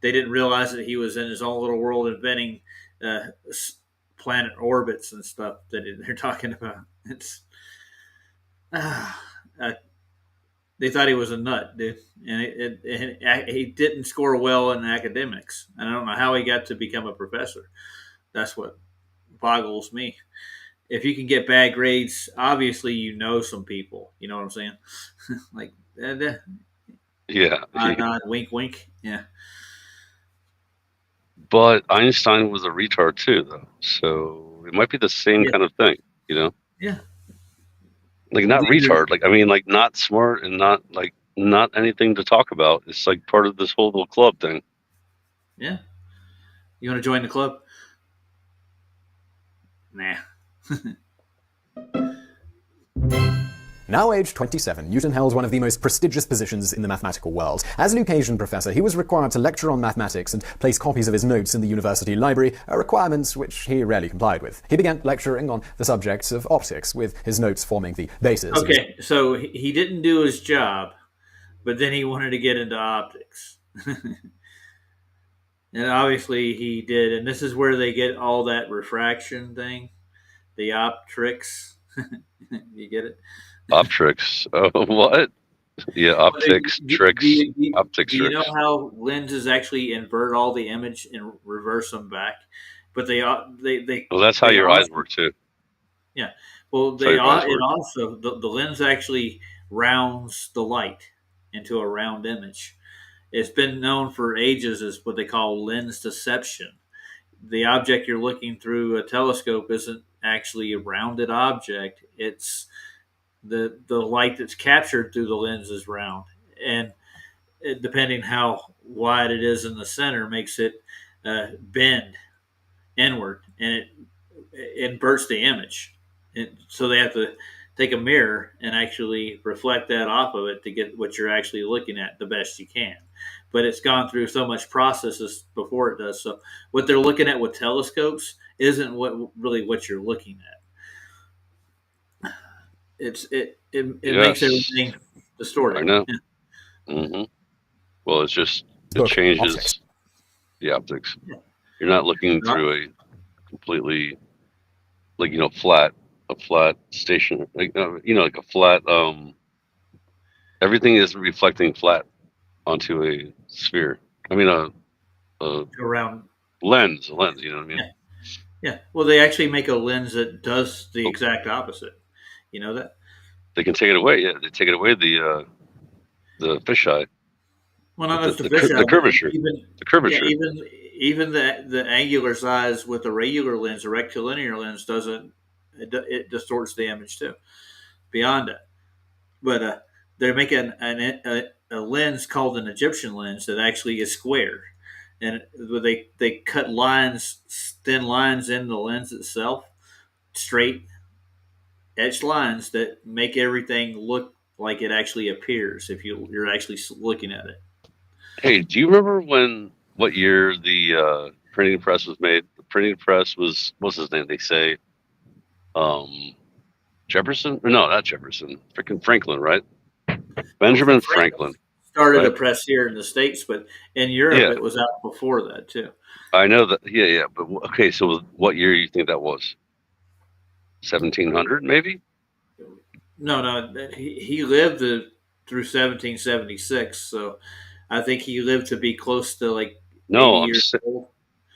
They didn't realize that he was in his own little world inventing planet orbits and stuff that they're talking about. It's they thought he was a nut, dude, and he didn't score well in academics. I don't know how he got to become a professor. That's what boggles me. If you can get bad grades, obviously you know some people. You know what I'm saying? Like, yeah, nod, wink, wink. Yeah. But Einstein was a retard too, though. So it might be the same kind of thing, you know? Yeah. Like not retard, like I mean, like not smart and not anything to talk about. It's like part of this whole little club thing. Yeah. You want to join the club? Nah. Now aged 27, Newton held one of the most prestigious positions in the mathematical world. As Lucasian professor, he was required to lecture on mathematics and place copies of his notes in the university library, a requirement which he rarely complied with. He began lecturing on the subject of optics, with his notes forming the basis. Okay, so he didn't do his job, but then he wanted to get into optics. And obviously he did, and this is where they get all that refraction thing, the optrix. You get it? Optrix. Oh, what? Yeah, optics, tricks, optics. Do you know how lenses actually invert all the image and reverse them back? But they. Well, that's how your eyes work too. Yeah. Well, it also the lens actually rounds the light into a round image. It's been known for ages as what they call lens deception. The object you're looking through a telescope isn't actually a rounded object. It's the light that's captured through the lens is round, and depending how wide it is in the center makes it bend inward, and it inverts the image. So they have to take a mirror and actually reflect that off of it to get what you're actually looking at the best you can. But it's gone through so much processes before it does. So what they're looking at with telescopes isn't what you're looking at. It makes everything distorted. I know. Yeah. Mm-hmm. Well, it changes optics. The optics. Yeah. You're not looking through a completely flat station, like a flat. Everything is reflecting flat onto a sphere. I mean, a round lens. You know what I mean? Yeah. Well, they actually make a lens that does the exact opposite. You know that? They can take it away. Yeah, they take it away. The fisheye. Well, not just the fisheye. The curvature. The curvature. Yeah, even the angular size with the regular lens, the rectilinear lens doesn't. It distorts the image too. Beyond that, but they're making a lens called an Egyptian lens that actually is square, and they cut thin lines in the lens itself, straight etched lines that make everything look like it actually appears if you're actually looking at it. Hey, do you remember what year the printing press was made? The printing press was, what's his name? They say Jefferson? No, not Jefferson. Freaking Franklin, right? Benjamin Franklin started a press here in the States, but in Europe it was out before that too. I know that. Yeah. But okay, so what year do you think that was? 1700, maybe? No, he lived through 1776, so I think he lived to be close to like 80 No, years old.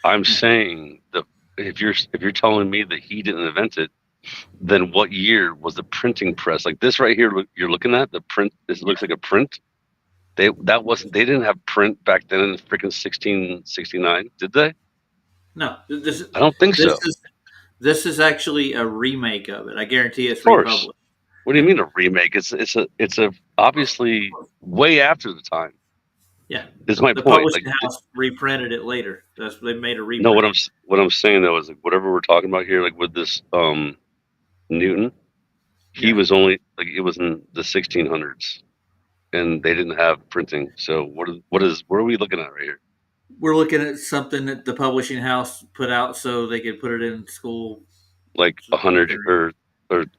I'm saying that if you're telling me that he didn't invent it, then what year was the printing press? Like this right here, you're looking at the print. This looks like a print. They didn't have print back then in freaking 1669, did they? No, this I don't think this so. is this is actually a remake of it. I guarantee it's Of course. republished. What do you mean a remake? It's a obviously way after the time. Yeah, Is my the point. Like publishing house reprinted it later. They made a no, reprint. what I'm saying though is like whatever we're talking about here, like with this Newton, he Yeah. was only like it was in the 1600s, and they didn't have printing. So what are we looking at right here? We're looking at something that the publishing house put out so they could put it in school. Like 100 or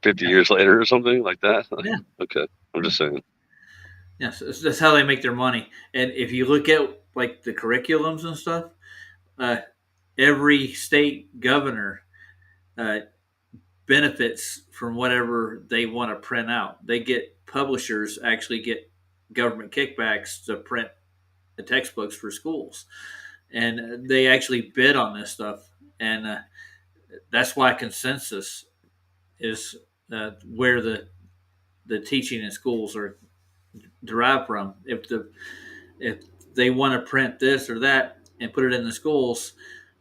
50 years later or something like that. Yeah. Okay, I'm just saying. Yes, that's how they make their money. And if you look at like the curriculums and stuff, uh, every state governor uh, benefits from whatever they want to print out. They get publishers actually get government kickbacks to print the textbooks for schools, and they actually bid on this stuff, and that's why consensus is where the teaching in schools are derived from. If they want to print this or that and put it in the schools,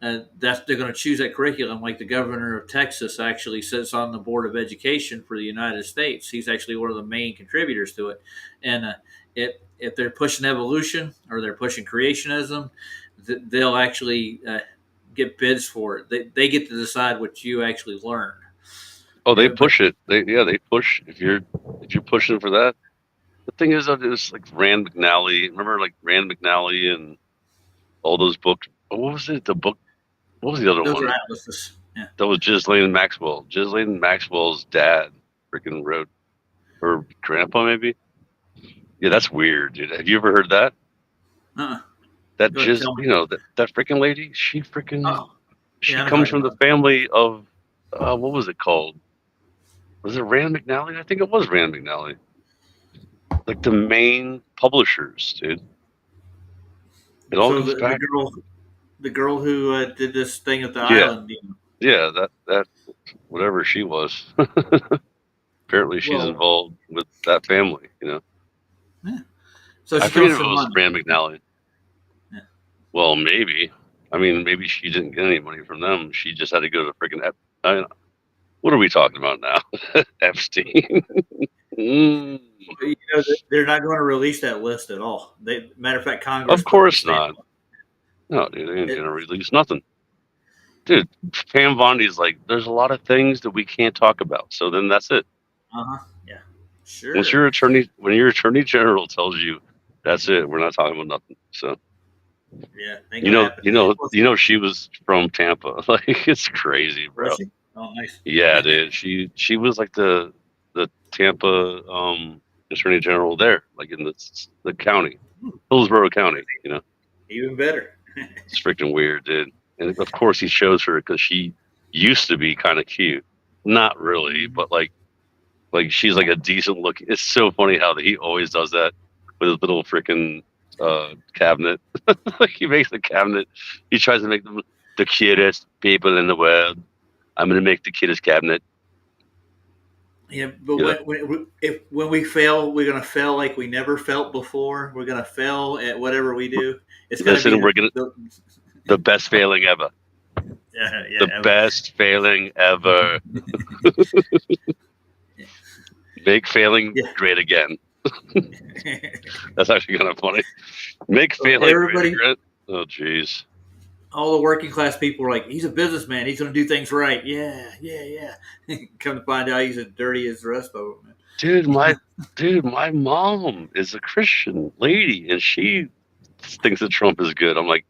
they're going to choose that curriculum. Like the governor of Texas actually sits on the board of education for the United States. He's actually one of the main contributors to it. And if they're pushing evolution or they're pushing creationism, they'll actually get bids for it. They get to decide what you actually learn. Oh, they push it. They push if you're pushing for that. The thing is, it was like Rand McNally. Remember, like Rand McNally and all those books. What was it? The book. What was the other Those one? are atlases. Yeah. That was Ghislaine Maxwell. Ghislaine Maxwell's dad freaking wrote, or grandpa maybe. Yeah, that's weird, dude. Have you ever heard that? That Go ahead, just tell me. that freaking lady. She freaking she Yeah, I know comes how from you the family of what was it called? Was it Rand McNally? I think it was Rand McNally. Like the main publishers, dude. It all So goes back. the girl who did this thing at the Yeah. island. Yeah, that whatever she was. Apparently, she's Well- involved with that family. Yeah. So I she forget comes if it from was money. Rand McNally. Yeah. Well, maybe. I mean, maybe she didn't get any money from them. She just had to go to freaking. What are we talking about now? Epstein. You know, they're not going to release that list at all. Matter of fact, Congress. Of course not. No, dude, they ain't gonna release nothing. Dude, Pam Bondi's like, there's a lot of things that we can't talk about. So then that's it. Yeah. Sure. When your attorney general tells you, that's it. We're not talking about nothing. So. Yeah. You know, she was from Tampa. Like, it's crazy, bro. Was she? Oh, nice. Yeah, dude. She was like the Tampa attorney general there, like in the county, Hillsborough County. Even better. It's freaking weird, dude. And of course, he chose her because she used to be kind of cute. Not really, but like she's like a decent look. It's so funny how he always does that with his little freaking cabinet. Like he makes a cabinet. He tries to make them the cutest people in the world. I'm gonna make the cutest cabinet. Yeah, but when we fail, we're going to fail like we never felt before. We're going to fail at whatever we do. It's going to be the best failing ever. Yeah, Best failing ever. Make failing great again. That's actually kind of funny. Make failing great again. Oh, jeez. All the working class people are like, he's a businessman. He's going to do things right. Yeah. Come to find out he's as dirty as the rest of them. Dude, my mom is a Christian lady, and she thinks that Trump is good. I'm like,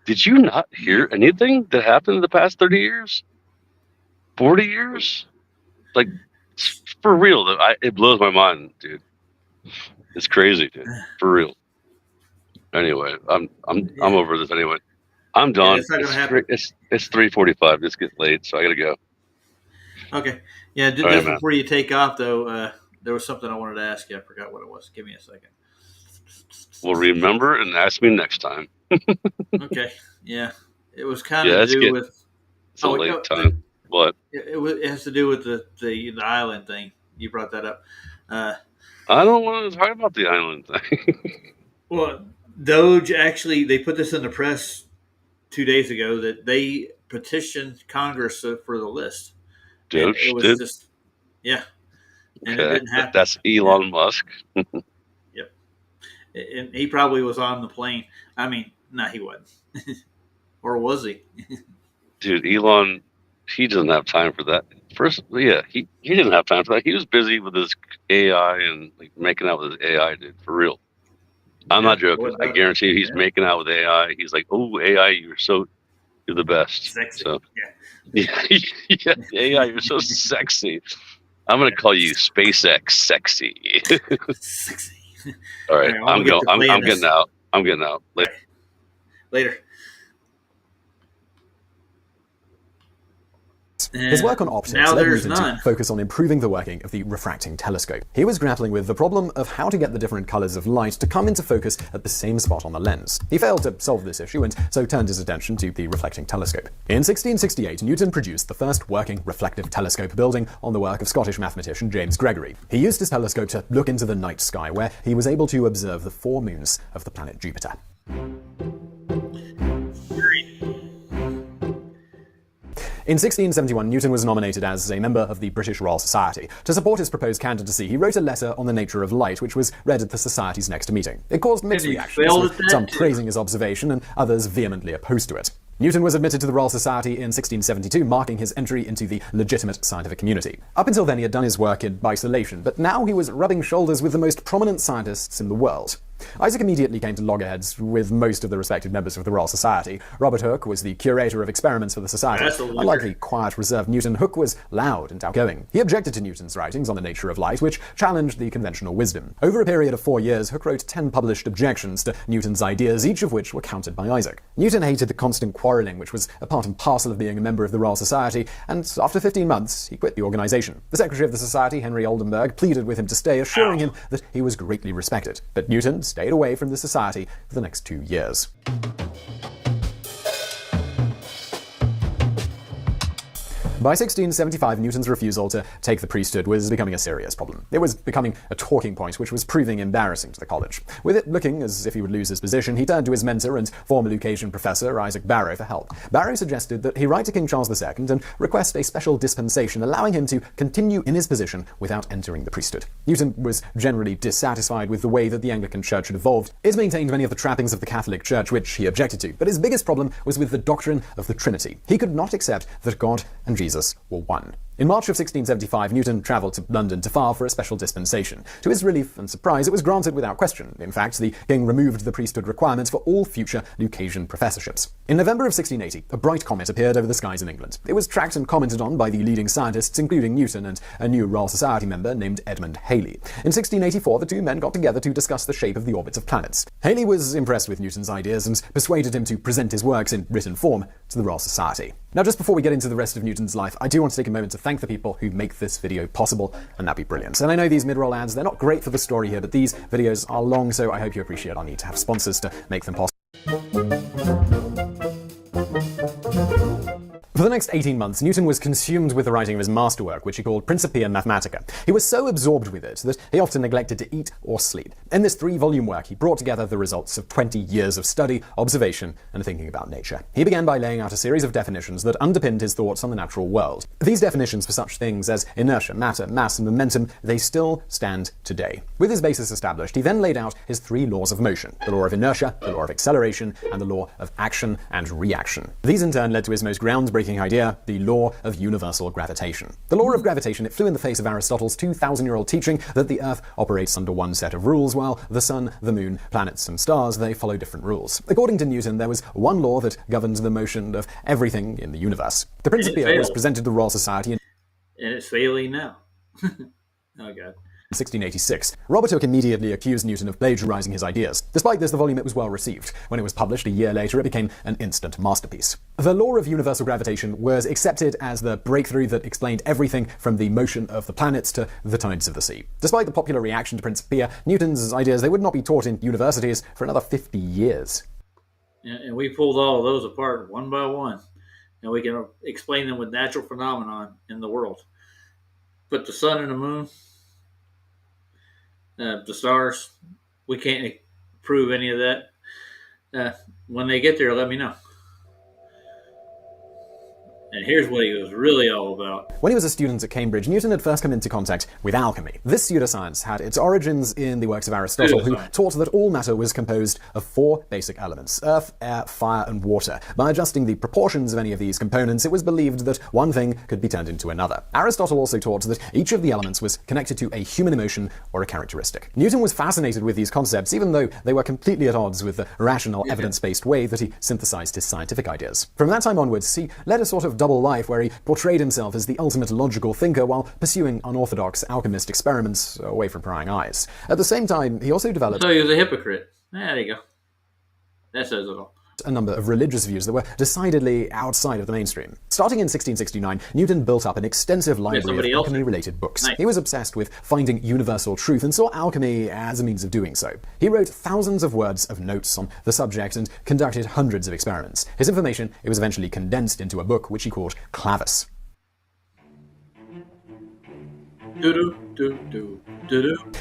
did you not hear anything that happened in the past 30 years? 40 years? Like, for real, it blows my mind, dude. It's crazy, dude. For real. Anyway, I'm over this anyway. I'm done. Yeah, it's not gonna happen. It's 3:45. It's getting late, so I gotta go. Okay. Yeah, just before you take off, though, There was something I wanted to ask you. I forgot what it was. Give me a second. Well, remember and ask me next time. Okay. Yeah. It was kind Yeah, of it's to do getting with. it's a late time. What? It has to do with the island thing. You brought that up. I don't want to talk about the island thing. Well, Doge actually, they put this in the press 2 days ago that they petitioned Congress for the list. And it Doge was did? just, yeah. And it Okay, didn't happen. that's Elon Musk. Yep. And he probably was on the plane. I mean, no, he wasn't. Or was he? Dude, Elon, he doesn't have time for that. First, yeah, he didn't have time for that. He was busy with his AI and like making out with his AI, dude, for real. I'm not joking. I guarantee you he's making out with AI. He's like, oh, AI, you're the best. Sexy. So, Yeah. yeah, AI, you're so sexy. I'm going to call you SpaceX sexy. Sexy. All right, I'm going. I'm getting out. I'm getting out. Later. His work on optics led Newton to focus on improving the working of the refracting telescope. He was grappling with the problem of how to get the different colors of light to come into focus at the same spot on the lens. He failed to solve this issue and so turned his attention to the reflecting telescope. In 1668, Newton produced the first working reflective telescope, building on the work of Scottish mathematician James Gregory. He used his telescope to look into the night sky, where he was able to observe the 4 moons of the planet Jupiter. In 1671, Newton was nominated as a member of the British Royal Society. To support his proposed candidacy, he wrote a letter on the nature of light, which was read at the Society's next meeting. It caused mixed reactions, with some praising his observation and others vehemently opposed to it. Newton was admitted to the Royal Society in 1672, marking his entry into the legitimate scientific community. Up until then, he had done his work in isolation, but now he was rubbing shoulders with the most prominent scientists in the world. Isaac immediately came to loggerheads with most of the respected members of the Royal Society. Robert Hooke was the curator of experiments for the Society. Unlike the quiet, reserved Newton, Hooke was loud and outgoing. He objected to Newton's writings on the nature of light, which challenged the conventional wisdom. Over a period of 4 years, Hooke wrote 10 published objections to Newton's ideas, each of which were countered by Isaac. Newton hated the constant quarreling, which was a part and parcel of being a member of the Royal Society, and after 15 months, he quit the organization. The secretary of the Society, Henry Oldenburg, pleaded with him to stay, assuring him that he was greatly respected. But Newton stayed away from the Society for the next 2 years. By 1675, Newton's refusal to take the priesthood was becoming a serious problem. It was becoming a talking point, which was proving embarrassing to the college. With it looking as if he would lose his position, he turned to his mentor and former Lucasian professor, Isaac Barrow, for help. Barrow suggested that he write to King Charles II and request a special dispensation allowing him to continue in his position without entering the priesthood. Newton was generally dissatisfied with the way that the Anglican Church had evolved. It maintained many of the trappings of the Catholic Church, which he objected to, but his biggest problem was with the doctrine of the Trinity. He could not accept that God and Jesus were one. In March of 1675, Newton travelled to London to file for a special dispensation. To his relief and surprise, it was granted without question. In fact, the king removed the priesthood requirements for all future Lucasian professorships. In November of 1680, a bright comet appeared over the skies in England. It was tracked and commented on by the leading scientists, including Newton and a new Royal Society member named Edmund Halley. In 1684, the two men got together to discuss the shape of the orbits of planets. Halley was impressed with Newton's ideas and persuaded him to present his works in written form to the Royal Society. Now, just before we get into the rest of Newton's life, I do want to take a moment to thank the people who make this video possible, and that'd be brilliant. And I know these mid-roll ads, they're not great for the story here, but these videos are long, so I hope you appreciate our need to have sponsors to make them possible. For the next 18 months, Newton was consumed with the writing of his masterwork, which he called Principia Mathematica. He was so absorbed with it that he often neglected to eat or sleep. In this 3-volume work, he brought together the results of 20 years of study, observation, and thinking about nature. He began by laying out a series of definitions that underpinned his thoughts on the natural world. These definitions for such things as inertia, matter, mass, and momentum, they still stand today. With his basis established, he then laid out his 3 laws of motion: the law of inertia, the law of acceleration, and the law of action and reaction. These in turn led to his most groundbreaking idea, the law of universal gravitation. The law of gravitation, it flew in the face of Aristotle's 2,000-year-old teaching that the Earth operates under one set of rules, while the sun, the moon, planets, and stars, they follow different rules. According to Newton, there was one law that governed the motion of everything in the universe. The Principia was presented to the Royal Society, and it's failing now. Oh, God. 1686. Robert Hooke immediately accused Newton of plagiarizing his ideas. Despite this, the volume was well received. When it was published a year later, it became an instant masterpiece. The law of universal gravitation was accepted as the breakthrough that explained everything from the motion of the planets to the tides of the sea. Despite the popular reaction to Principia, Newton's ideas, they would not be taught in universities for another 50 years. And we pulled all of those apart one by one. And we can explain them with natural phenomenon in the world. But the sun and the moon, the stars, we can't prove any of that. When they get there, let me know. And here's what he was really all about. When he was a student at Cambridge, Newton had first come into contact with alchemy. This pseudoscience had its origins in the works of Aristotle, who taught that all matter was composed of 4 basic elements: earth, air, fire, and water. By adjusting the proportions of any of these components, it was believed that one thing could be turned into another. Aristotle also taught that each of the elements was connected to a human emotion or a characteristic. Newton was fascinated with these concepts, even though they were completely at odds with the rational, evidence-based way that he synthesized his scientific ideas. From that time onwards, he led a sort of double life where he portrayed himself as the ultimate logical thinker while pursuing unorthodox alchemist experiments away from prying eyes. At the same time, he also developed... So he was a hypocrite. There you go. That says it all. A number of religious views that were decidedly outside of the mainstream. Starting in 1669, Newton built up an extensive library of alchemy-related books. Nice. He was obsessed with finding universal truth and saw alchemy as a means of doing so. He wrote thousands of words of notes on the subject and conducted hundreds of experiments. His information was eventually condensed into a book which he called Clavis.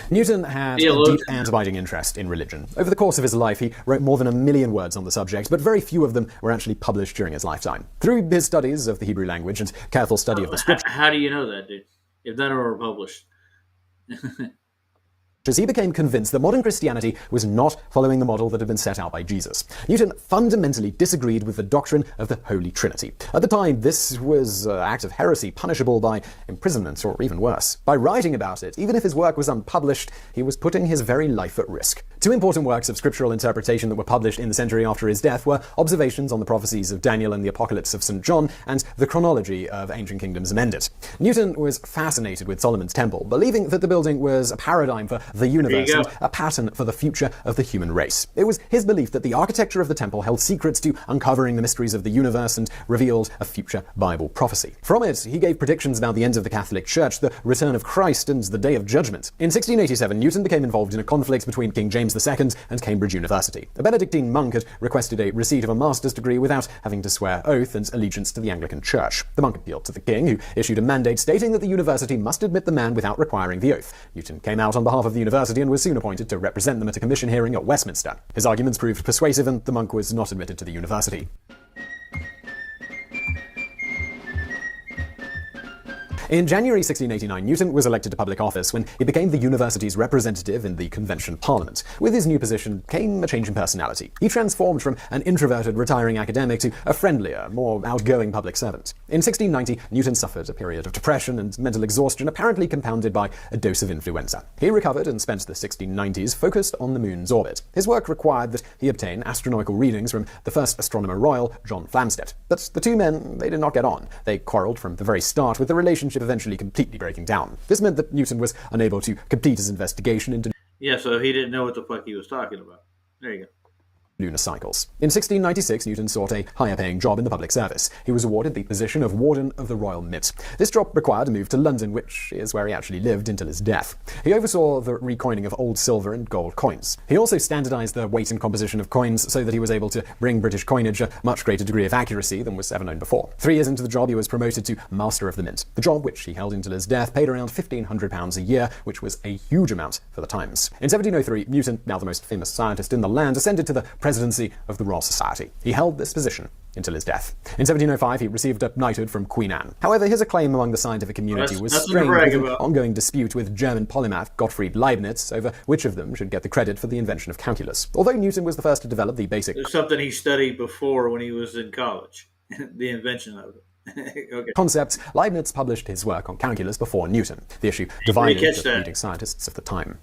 Newton had a deep and abiding interest in religion. Over the course of his life, he wrote more than 1 million words on the subject, but very few of them were actually published during his lifetime. Through his studies of the Hebrew language and careful study of the scriptures... How do you know that, dude? If none were published. He became convinced that modern Christianity was not following the model that had been set out by Jesus. Newton fundamentally disagreed with the doctrine of the Holy Trinity. At the time, this was an act of heresy punishable by imprisonment or even worse. By writing about it, even if his work was unpublished, he was putting his very life at risk. 2 important works of scriptural interpretation that were published in the century after his death were Observations on the Prophecies of Daniel and the Apocalypse of St. John and The Chronology of Ancient Kingdoms Amended. Newton was fascinated with Solomon's Temple, believing that the building was a paradigm for the universe and a pattern for the future of the human race. It was his belief that the architecture of the temple held secrets to uncovering the mysteries of the universe and revealed a future Bible prophecy. From it, he gave predictions about the end of the Catholic Church, the return of Christ, and the Day of Judgment. In 1687, Newton became involved in a conflict between King James II and Cambridge University. A Benedictine monk had requested a receipt of a master's degree without having to swear oath and allegiance to the Anglican Church. The monk appealed to the king, who issued a mandate stating that the university must admit the man without requiring the oath. Newton came out on behalf of the university and was soon appointed to represent them at a commission hearing at Westminster. His arguments proved persuasive and the monk was not admitted to the university. In January 1689, Newton was elected to public office when he became the university's representative in the Convention Parliament. With his new position came a change in personality. He transformed from an introverted, retiring academic to a friendlier, more outgoing public servant. In 1690, Newton suffered a period of depression and mental exhaustion, apparently compounded by a dose of influenza. He recovered and spent the 1690s focused on the moon's orbit. His work required that he obtain astronomical readings from the first astronomer royal, John Flamsteed. But the two men, they did not get on. They quarreled from the very start, with the relationship eventually completely breaking down. This meant that Newton was unable to complete his investigation into... Yeah, so he didn't know what the fuck he was talking about. There you go. Lunar cycles. In 1696, Newton sought a higher-paying job in the public service. He was awarded the position of Warden of the Royal Mint. This job required a move to London, which is where he actually lived until his death. He oversaw the recoining of old silver and gold coins. He also standardized the weight and composition of coins so that he was able to bring British coinage a much greater degree of accuracy than was ever known before. 3 years into the job, he was promoted to Master of the Mint. The job, which he held until his death, paid around £1,500 a year, which was a huge amount for the times. In 1703, Newton, now the most famous scientist in the land, ascended to the presidency of the Royal Society. He held this position until his death. In 1705, he received a knighthood from Queen Anne. However, his acclaim among the scientific community was strained with an ongoing dispute with German polymath Gottfried Leibniz over which of them should get the credit for the invention of calculus. Although Newton was the first to develop the basic... There's something he studied before when he was in college. The invention of it. Okay. Concepts, Leibniz published his work on calculus before Newton. The issue divided the leading scientists of the time.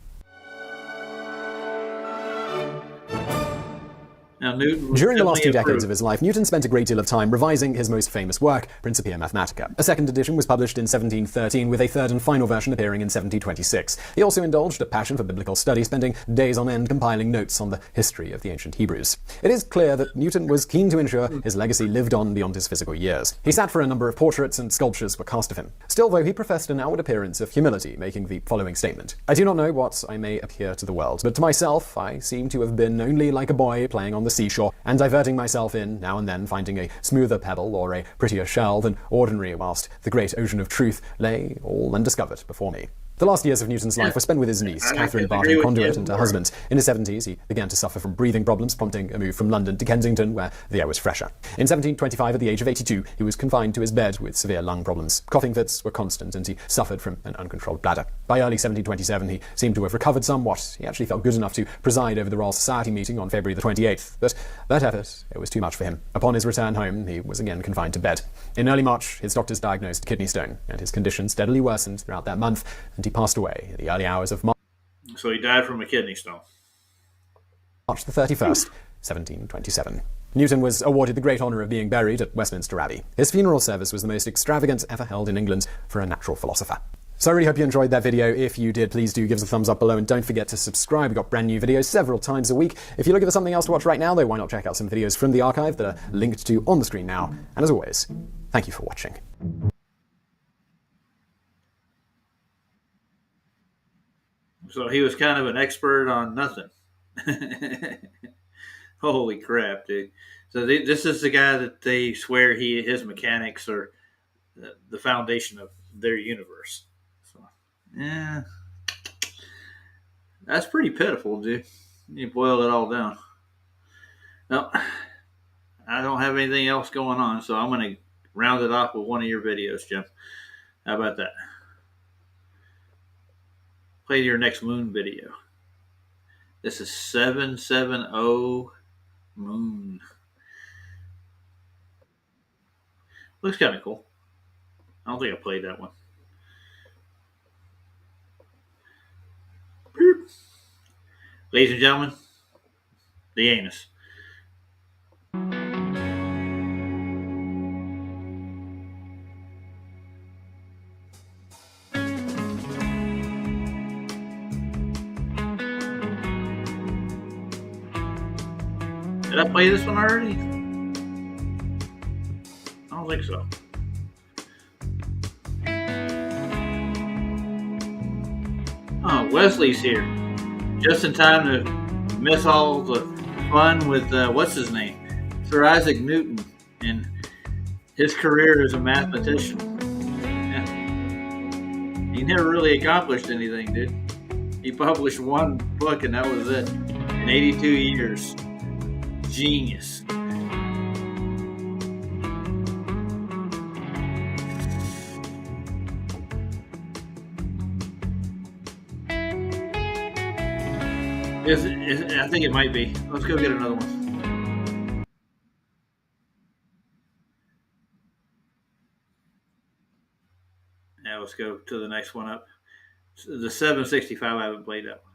Now, Newton was During the last 2 definitely decades of improved. his life, Newton spent a great deal of time revising his most famous work, Principia Mathematica. A second edition was published in 1713, with a third and final version appearing in 1726. He also indulged a passion for biblical study, spending days on end compiling notes on the history of the ancient Hebrews. It is clear that Newton was keen to ensure his legacy lived on beyond his physical years. He sat for a number of portraits, and sculptures were cast of him. Still, though, he professed an outward appearance of humility, making the following statement: "I do not know what I may appear to the world, but to myself I seem to have been only like a boy playing on the seashore, and diverting myself in, now and then finding a smoother pebble or a prettier shell than ordinary, whilst the great ocean of truth lay all undiscovered before me." The last years of Newton's life were spent with his niece, Catherine Barton Conduit, and her husband. In his 70s, he began to suffer from breathing problems, prompting a move from London to Kensington, where the air was fresher. In 1725, at the age of 82, he was confined to his bed with severe lung problems. Coughing fits were constant, and he suffered from an uncontrolled bladder. By early 1727, he seemed to have recovered somewhat. He actually felt good enough to preside over the Royal Society meeting on February the 28th, but that effort, it was too much for him. Upon his return home, he was again confined to bed. In early March, his doctors diagnosed kidney stone, and his condition steadily worsened throughout that month, and he passed away in the early hours of March. So he died from a kidney stone. March the 31st, 1727. Newton was awarded the great honour of being buried at Westminster Abbey. His funeral service was the most extravagant ever held in England for a natural philosopher. So I really hope you enjoyed that video. If you did, please do give us a thumbs up below, and don't forget to subscribe. We've got brand new videos several times a week. If you're looking for something else to watch right now, though, why not check out some videos from the archive that are linked to on the screen now. And as always, thank you for watching. So he was kind of an expert on nothing. Holy crap, dude. So this is the guy that they swear his mechanics are the foundation of their universe. So, yeah. That's pretty pitiful, dude. You boil it all down. Well, I don't have anything else going on, so I'm going to round it off with one of your videos, Jim. How about that? Play your next moon video. This is 770 Moon. Looks kind of cool. I don't think I played that one. Beep. Ladies and gentlemen, the anus. Did I play this one already? I don't think so. Oh, Wesley's here. Just in time to miss all the fun with, what's his name? Sir Isaac Newton and his career as a mathematician. Yeah. He never really accomplished anything, dude. He published one book and that was it. In 82 years. Genius. I think it might be. Let's go get another one. Now let's go to the next one up. The 765, I haven't played that one.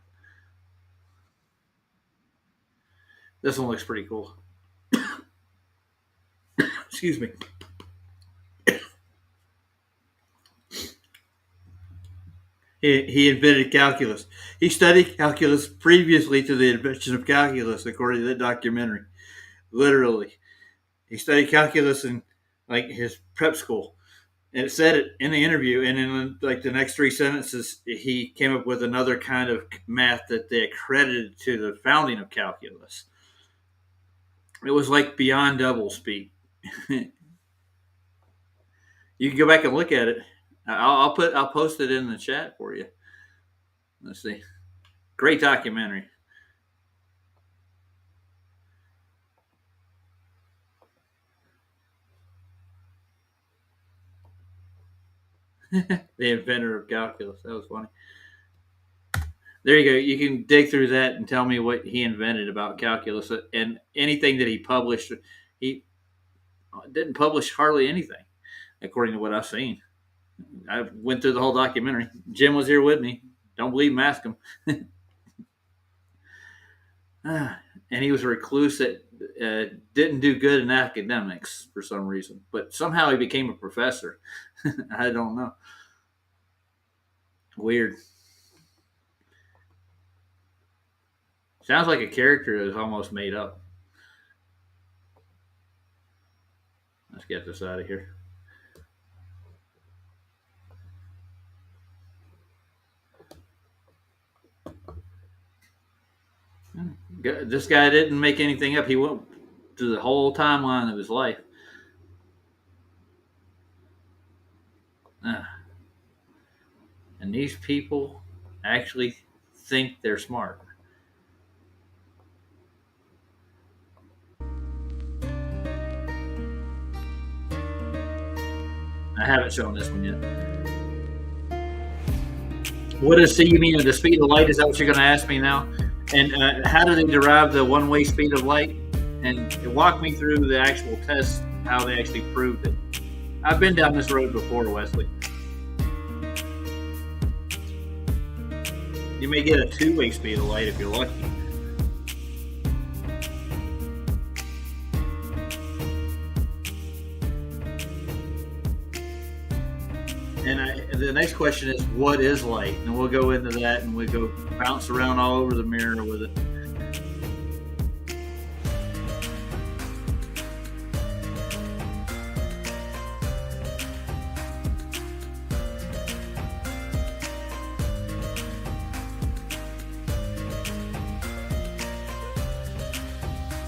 This one looks pretty cool. Excuse me. He invented calculus. He studied calculus previously to the invention of calculus, according to that documentary. Literally. He studied calculus in like his prep school. And it said it in the interview, and in like the next 3 sentences, he came up with another kind of math that they accredited to the founding of calculus. It was like beyond double speed. You can go back and look at it. I'll post it in the chat for you. Let's see. Great documentary. The inventor of calculus. That was funny. There you go. You can dig through that and tell me what he invented about calculus, and anything that he published. He didn't publish hardly anything, according to what I've seen. I went through the whole documentary. Jim was here with me. Don't believe him, ask him. and he was a recluse that didn't do good in academics for some reason, but somehow he became a professor. I don't know. Weird. Sounds like a character that is almost made up. Let's get this out of here. This guy didn't make anything up. He went to the whole timeline of his life. And these people actually think they're smart. I haven't shown this one yet. What is C? You mean the speed of light? Is that what you're going to ask me now? And how do they derive the one-way speed of light? And walk me through the actual test, how they actually proved it. I've been down this road before, Wesley. You may get a two-way speed of light if you're lucky. And the next question is, what is light? And we'll go into that, and we'll go bounce around all over the mirror with it.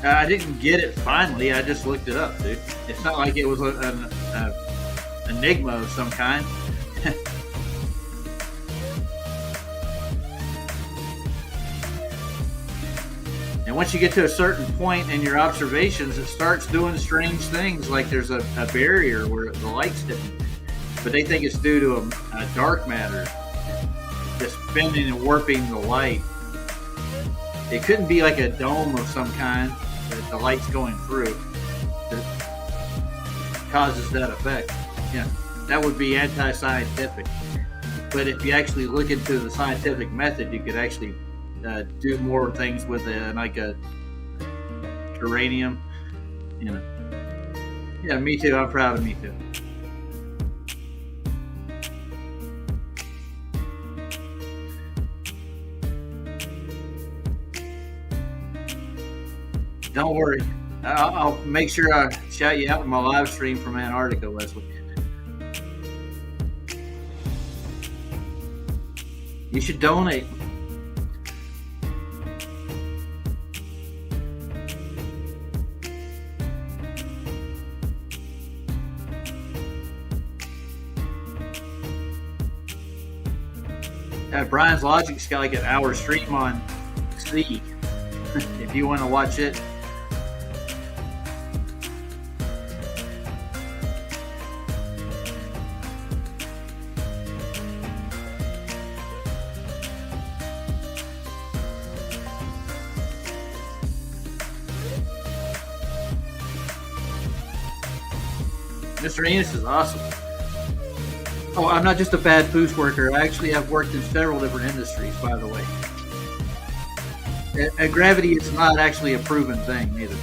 I didn't get it finally. I just looked it up, dude. It's not like it was an enigma of some kind. And once you get to a certain point in your observations, it starts doing strange things, like there's a barrier where the light's hitting. But they think it's due to a dark matter just bending and warping the light. It couldn't be like a dome of some kind that the light's going through that causes that effect. Yeah, that would be anti-scientific. But if you actually look into the scientific method, you could actually do more things with it, like a uranium. You know. Yeah, me too. I'm proud of me too. Don't worry. I'll make sure I shout you out in my live stream from Antarctica, Wesley. You should donate. Brian's Logic's got like an hour stream on C if you want to watch it. Mr. Enos is awesome. Oh, I'm not just a bad booth worker. I actually have worked in several different industries, by the way. And gravity is not actually a proven thing, either.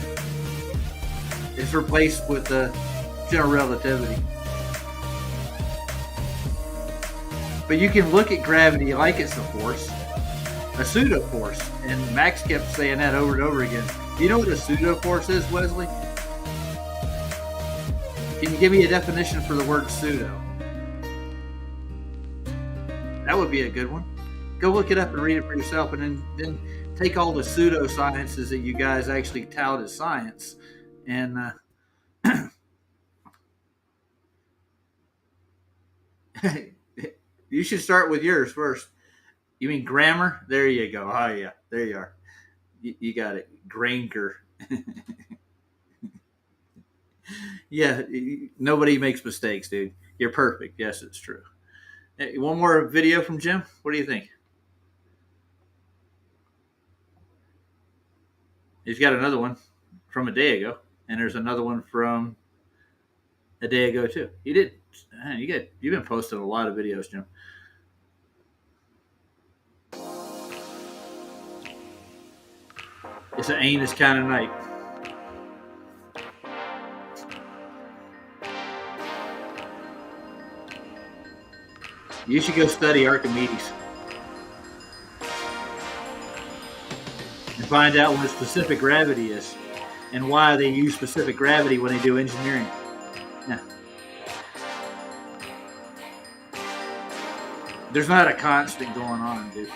It's replaced with general relativity. But you can look at gravity like it's a force, a pseudo force. And Max kept saying that over and over again. Do you know what a pseudo force is, Wesley? Can you give me a definition for the word pseudo? That would be a good one. Go look it up and read it for yourself, and then take all the pseudosciences that you guys actually tout as science, and you should start with yours first. You mean grammar? There you go. Oh yeah, there you are. You got it. Granger. Yeah, nobody makes mistakes, dude. You're perfect. Yes, it's true. Hey, one more video from Jim. What do you think? He's got another one from a day ago, and there's another one from a day ago too. You've been posting a lot of videos, Jim. It's an anus kind of night. You should go study Archimedes and find out what specific gravity is and why they use specific gravity when they do engineering. Yeah. There's not a constant going on, dude.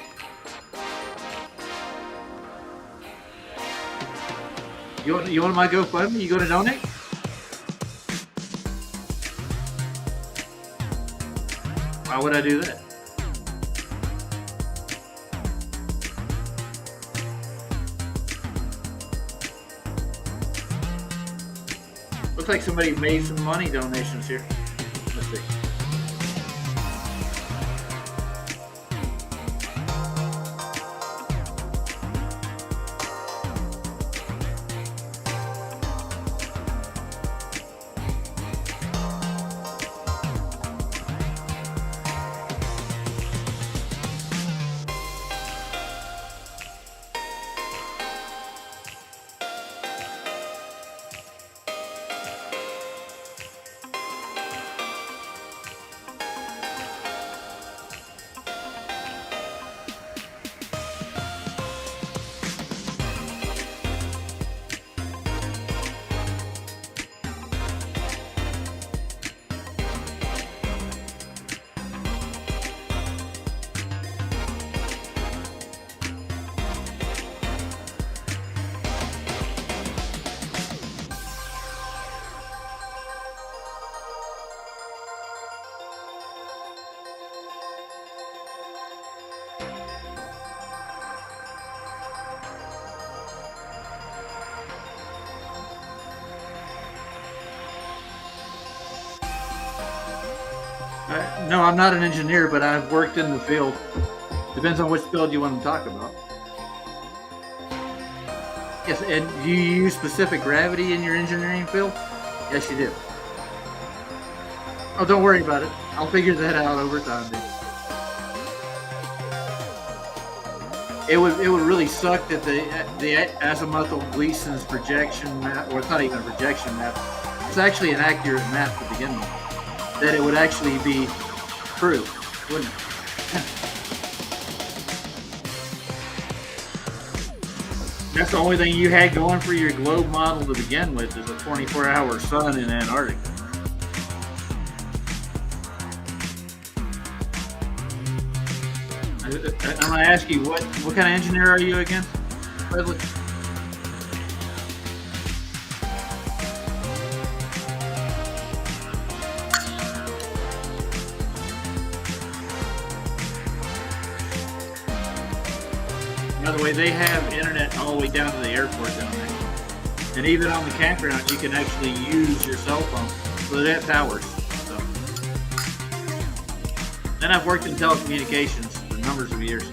You want my GoFundMe? You going to donate? Why would I do that? Looks like somebody made some money donations here. Let's see. No, I'm not an engineer, but I've worked in the field. Depends on which field you want to talk about. Yes, and do you use specific gravity in your engineering field? Yes, you do. Oh, don't worry about it. I'll figure that out over time, dude. It would really suck that the azimuthal Gleason's projection map, or it's not even a projection map, it's actually an accurate map to begin with, that it would actually be true, wouldn't it? That's the only thing you had going for your globe model to begin with, is a 24-hour sun in Antarctica. I'm going to ask you, what kind of engineer are you again, Leslie? By the way, they have internet all the way down to the airport down there. And even on the campground, you can actually use your cell phone. So they have towers. So. And I've worked in telecommunications for numbers of years.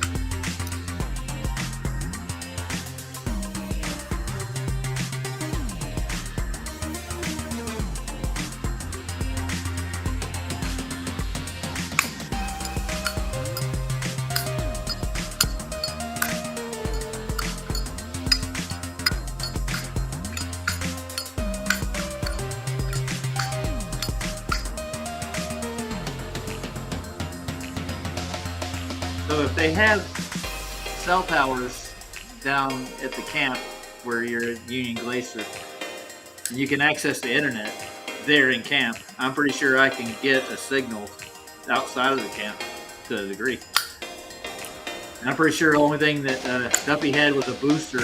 So if they have cell towers down at the camp where you're at Union Glacier, and you can access the internet there in camp, I'm pretty sure I can get a signal outside of the camp to a degree. And I'm pretty sure the only thing that Duffy had was a booster,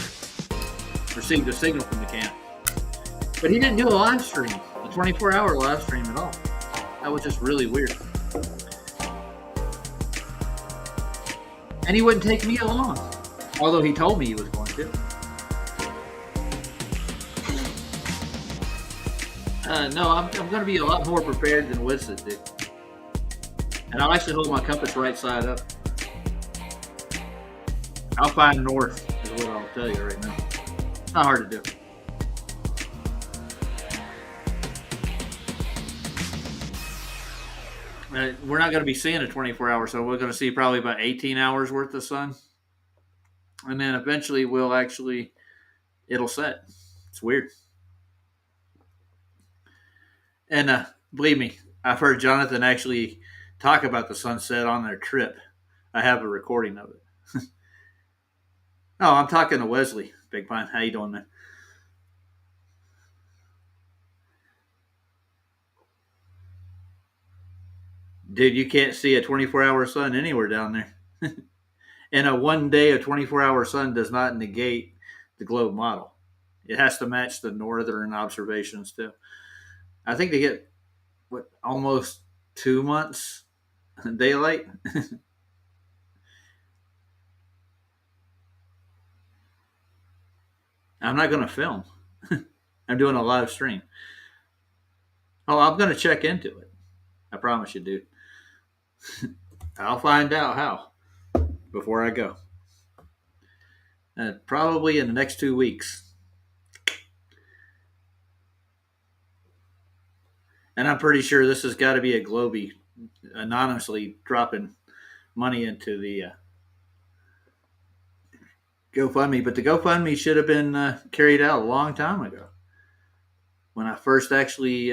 received a signal from the camp. But he didn't do a live stream, a 24-hour live stream at all. That was just really weird. And he wouldn't take me along, although he told me he was going to. No, I'm going to be a lot more prepared than Winston did. And I'll actually hold my compass right side up. I'll find north, is what I'll tell you right now. It's not hard to do. We're not going to be seeing a 24-hour, so we're going to see probably about 18 hours worth of sun. And then eventually we'll actually it'll set. It's weird. And believe me, I've heard Jonathan actually talk about the sunset on their trip. I have a recording of it. Oh, I'm talking to Wesley, Big Pine. How you doing, man? Dude, you can't see a 24-hour sun anywhere down there. And a one day of 24-hour sun does not negate the globe model. It has to match the northern observations too. I think they get almost 2 months daylight. I'm not going to film. I'm doing a live stream. Oh, I'm going to check into it. I promise you, dude. I'll find out how before I go. Probably in the next 2 weeks. And I'm pretty sure this has got to be a Globey anonymously dropping money into the GoFundMe. But the GoFundMe should have been carried out a long time ago. When I first actually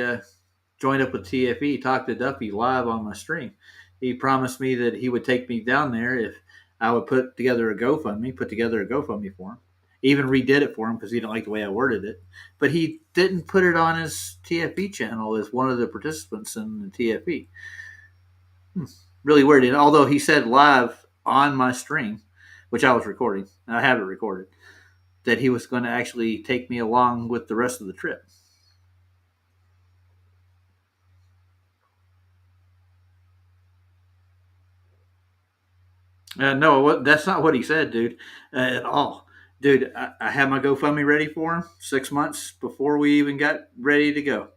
joined up with TFE, talked to Duffy live on my stream. He promised me that he would take me down there if I would put together a GoFundMe for him. Even redid it for him because he didn't like the way I worded it. But he didn't put it on his TFE channel as one of the participants in the TFE. Really weird. And although he said live on my stream, which I was recording, and I have it recorded, that he was going to actually take me along with the rest of the trip. No, that's not what he said, dude, at all. Dude, I had my GoFundMe ready for him 6 months before we even got ready to go.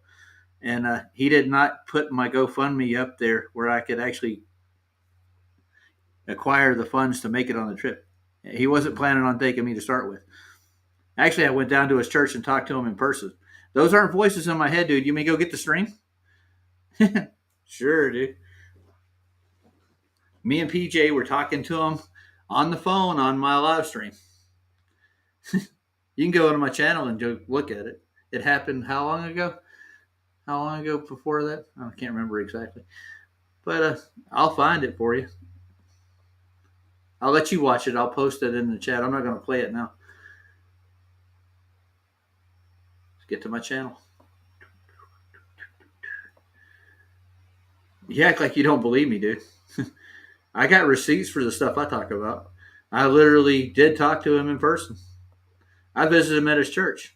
And he did not put my GoFundMe up there where I could actually acquire the funds to make it on the trip. He wasn't planning on taking me to start with. Actually, I went down to his church and talked to him in person. Those aren't voices in my head, dude. You may go get the stream? Sure, dude. Me and PJ were talking to him on the phone on my live stream. You can go to my channel and look at it. It happened how long ago? How long ago before that? I can't remember exactly. But I'll find it for you. I'll let you watch it. I'll post it in the chat. I'm not going to play it now. Let's get to my channel. You act like you don't believe me, dude. I got receipts for the stuff I talk about. I literally did talk to him in person. I visited him at his church.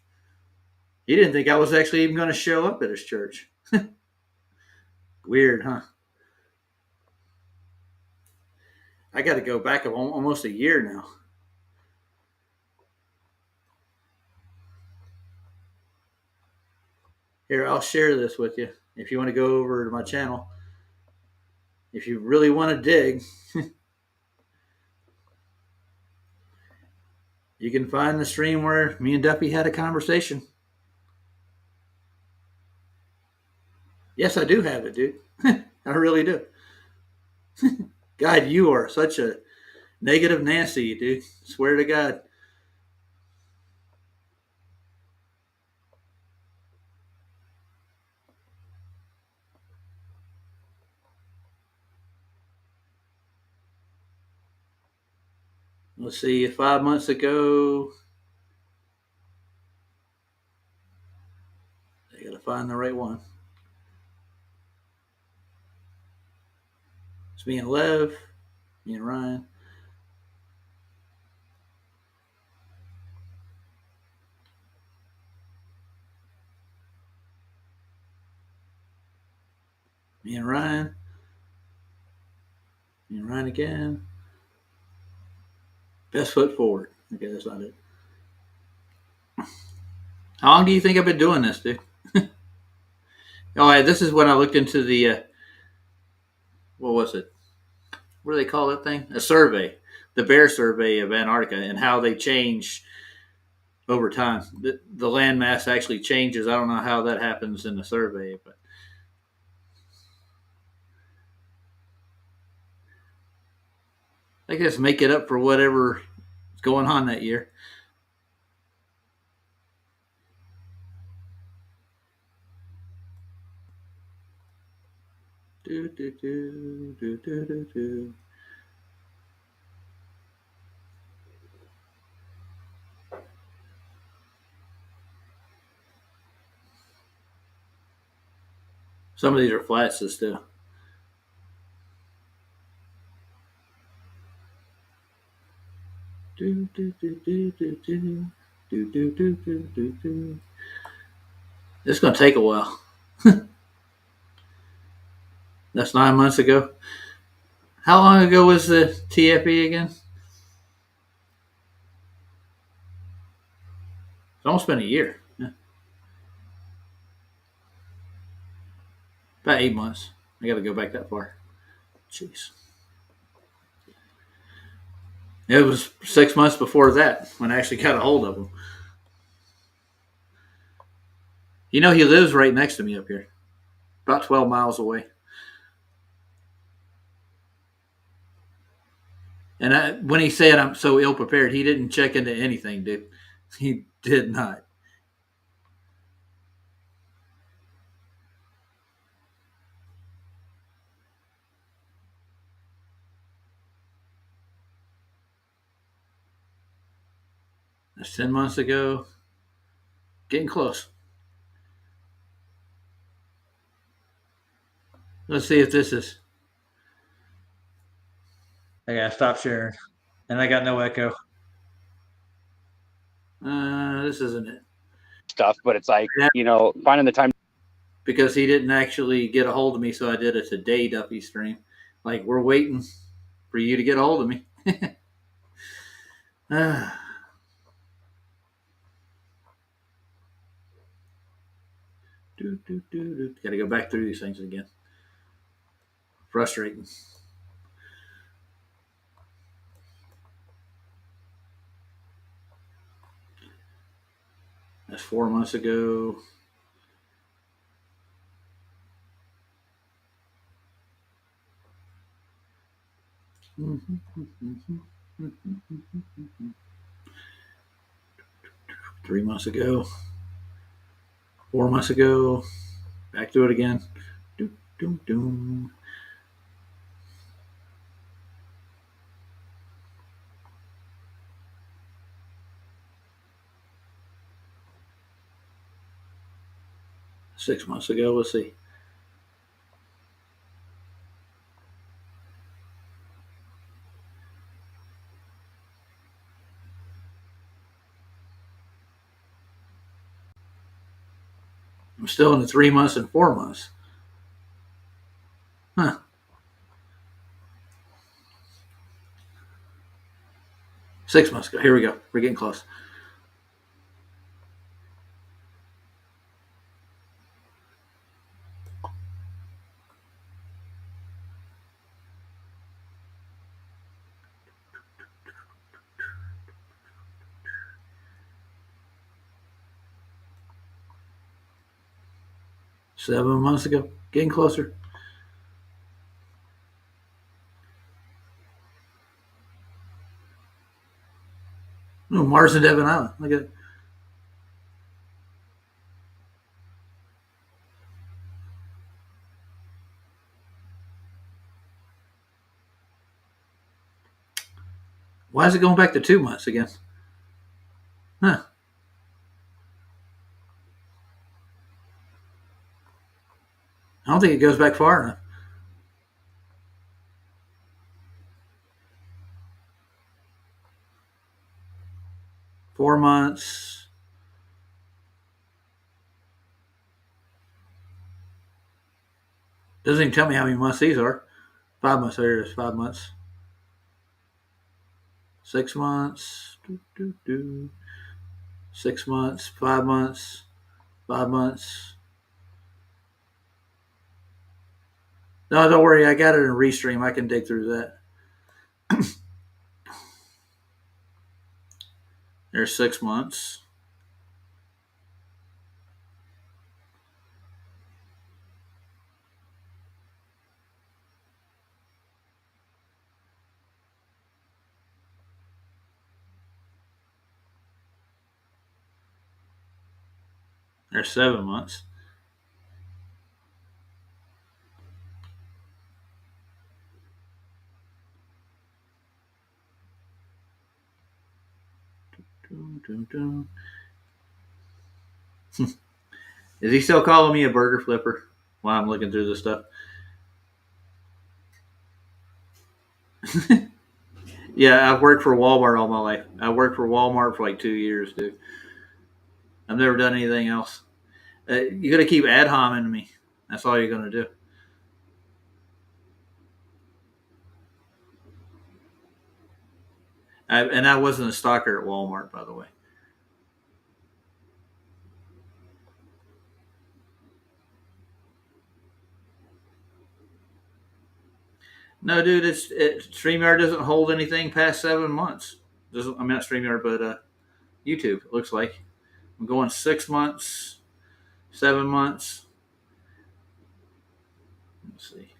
He didn't think I was actually even going to show up at his church. Weird, huh? I got to go back almost a year now. Here, I'll share this with you if you want to go over to my channel. If you really want to dig, you can find the stream where me and Duffy had a conversation. Yes, I do have it, dude. I really do. God, you are such a negative Nancy, dude. Swear to God. Let's see, 5 months ago. I gotta find the right one. It's me and Lev, me and Ryan. Me and Ryan. Me and Ryan again. Best foot forward. Okay, that's not it. How long do you think I've been doing this, dude? This is when I looked into the, what was it? What do they call that thing? A survey. The bear survey of Antarctica and how they change over time. The landmass actually changes. I don't know how that happens in the survey, but I guess make it up for whatever is going on that year. Do, do, do, do, do, do, do. Some of these are flats still. Do, do, do, do, do, do. Do, do, do, do, do, do. It's going to take a while. That's 9 months ago. How long ago was the TFE again? It's almost been a year. Yeah. About 8 months. I got to go back that far. Jeez. It was 6 months before that when I actually got a hold of him. You know, he lives right next to me up here, about 12 miles away. And when he said I'm so ill prepared, he didn't check into anything, dude. He did not. That's 10 months ago. Getting close. Let's see if this is. I gotta stop sharing. And I got no echo. This isn't it. Stuff, but it's like, Yeah. Finding the time. Because he didn't actually get a hold of me, so I did a today Duffy stream. Like, we're waiting for you to get a hold of me. Gotta go back through these things again. Frustrating. That's 4 months ago. Mm-hmm. 3 months ago. 4 months ago. Back to it again. Doom, doom, doom. Six months ago. Let's see. I'm still in the 3 months and 4 months. Huh. Six months ago. Here we go. We're getting close. Seven months ago. Getting closer. Oh, Mars and Devon Island. Look at it. Why is it going back to 2 months again? Huh. I don't think it goes back far enough. Four months. Doesn't even tell me how many months these are. 5 months. There it is. 5 months. 6 months. 6 months. 5 months. 5 months. No, don't worry. I got it in Restream. I can dig through that. There's 6 months. There's 7 months. Is he still calling me a burger flipper while I'm looking through this stuff? Yeah, I've worked for Walmart all my life. I worked for Walmart for like 2 years, dude. I've never done anything else. You got to keep ad homing me. That's all you're going to do. And I wasn't a stalker at Walmart, by the way. No, dude, StreamYard doesn't hold anything past 7 months. Doesn't, I mean, not StreamYard, but YouTube. It looks like I'm going 6 months, 7 months. Let's see,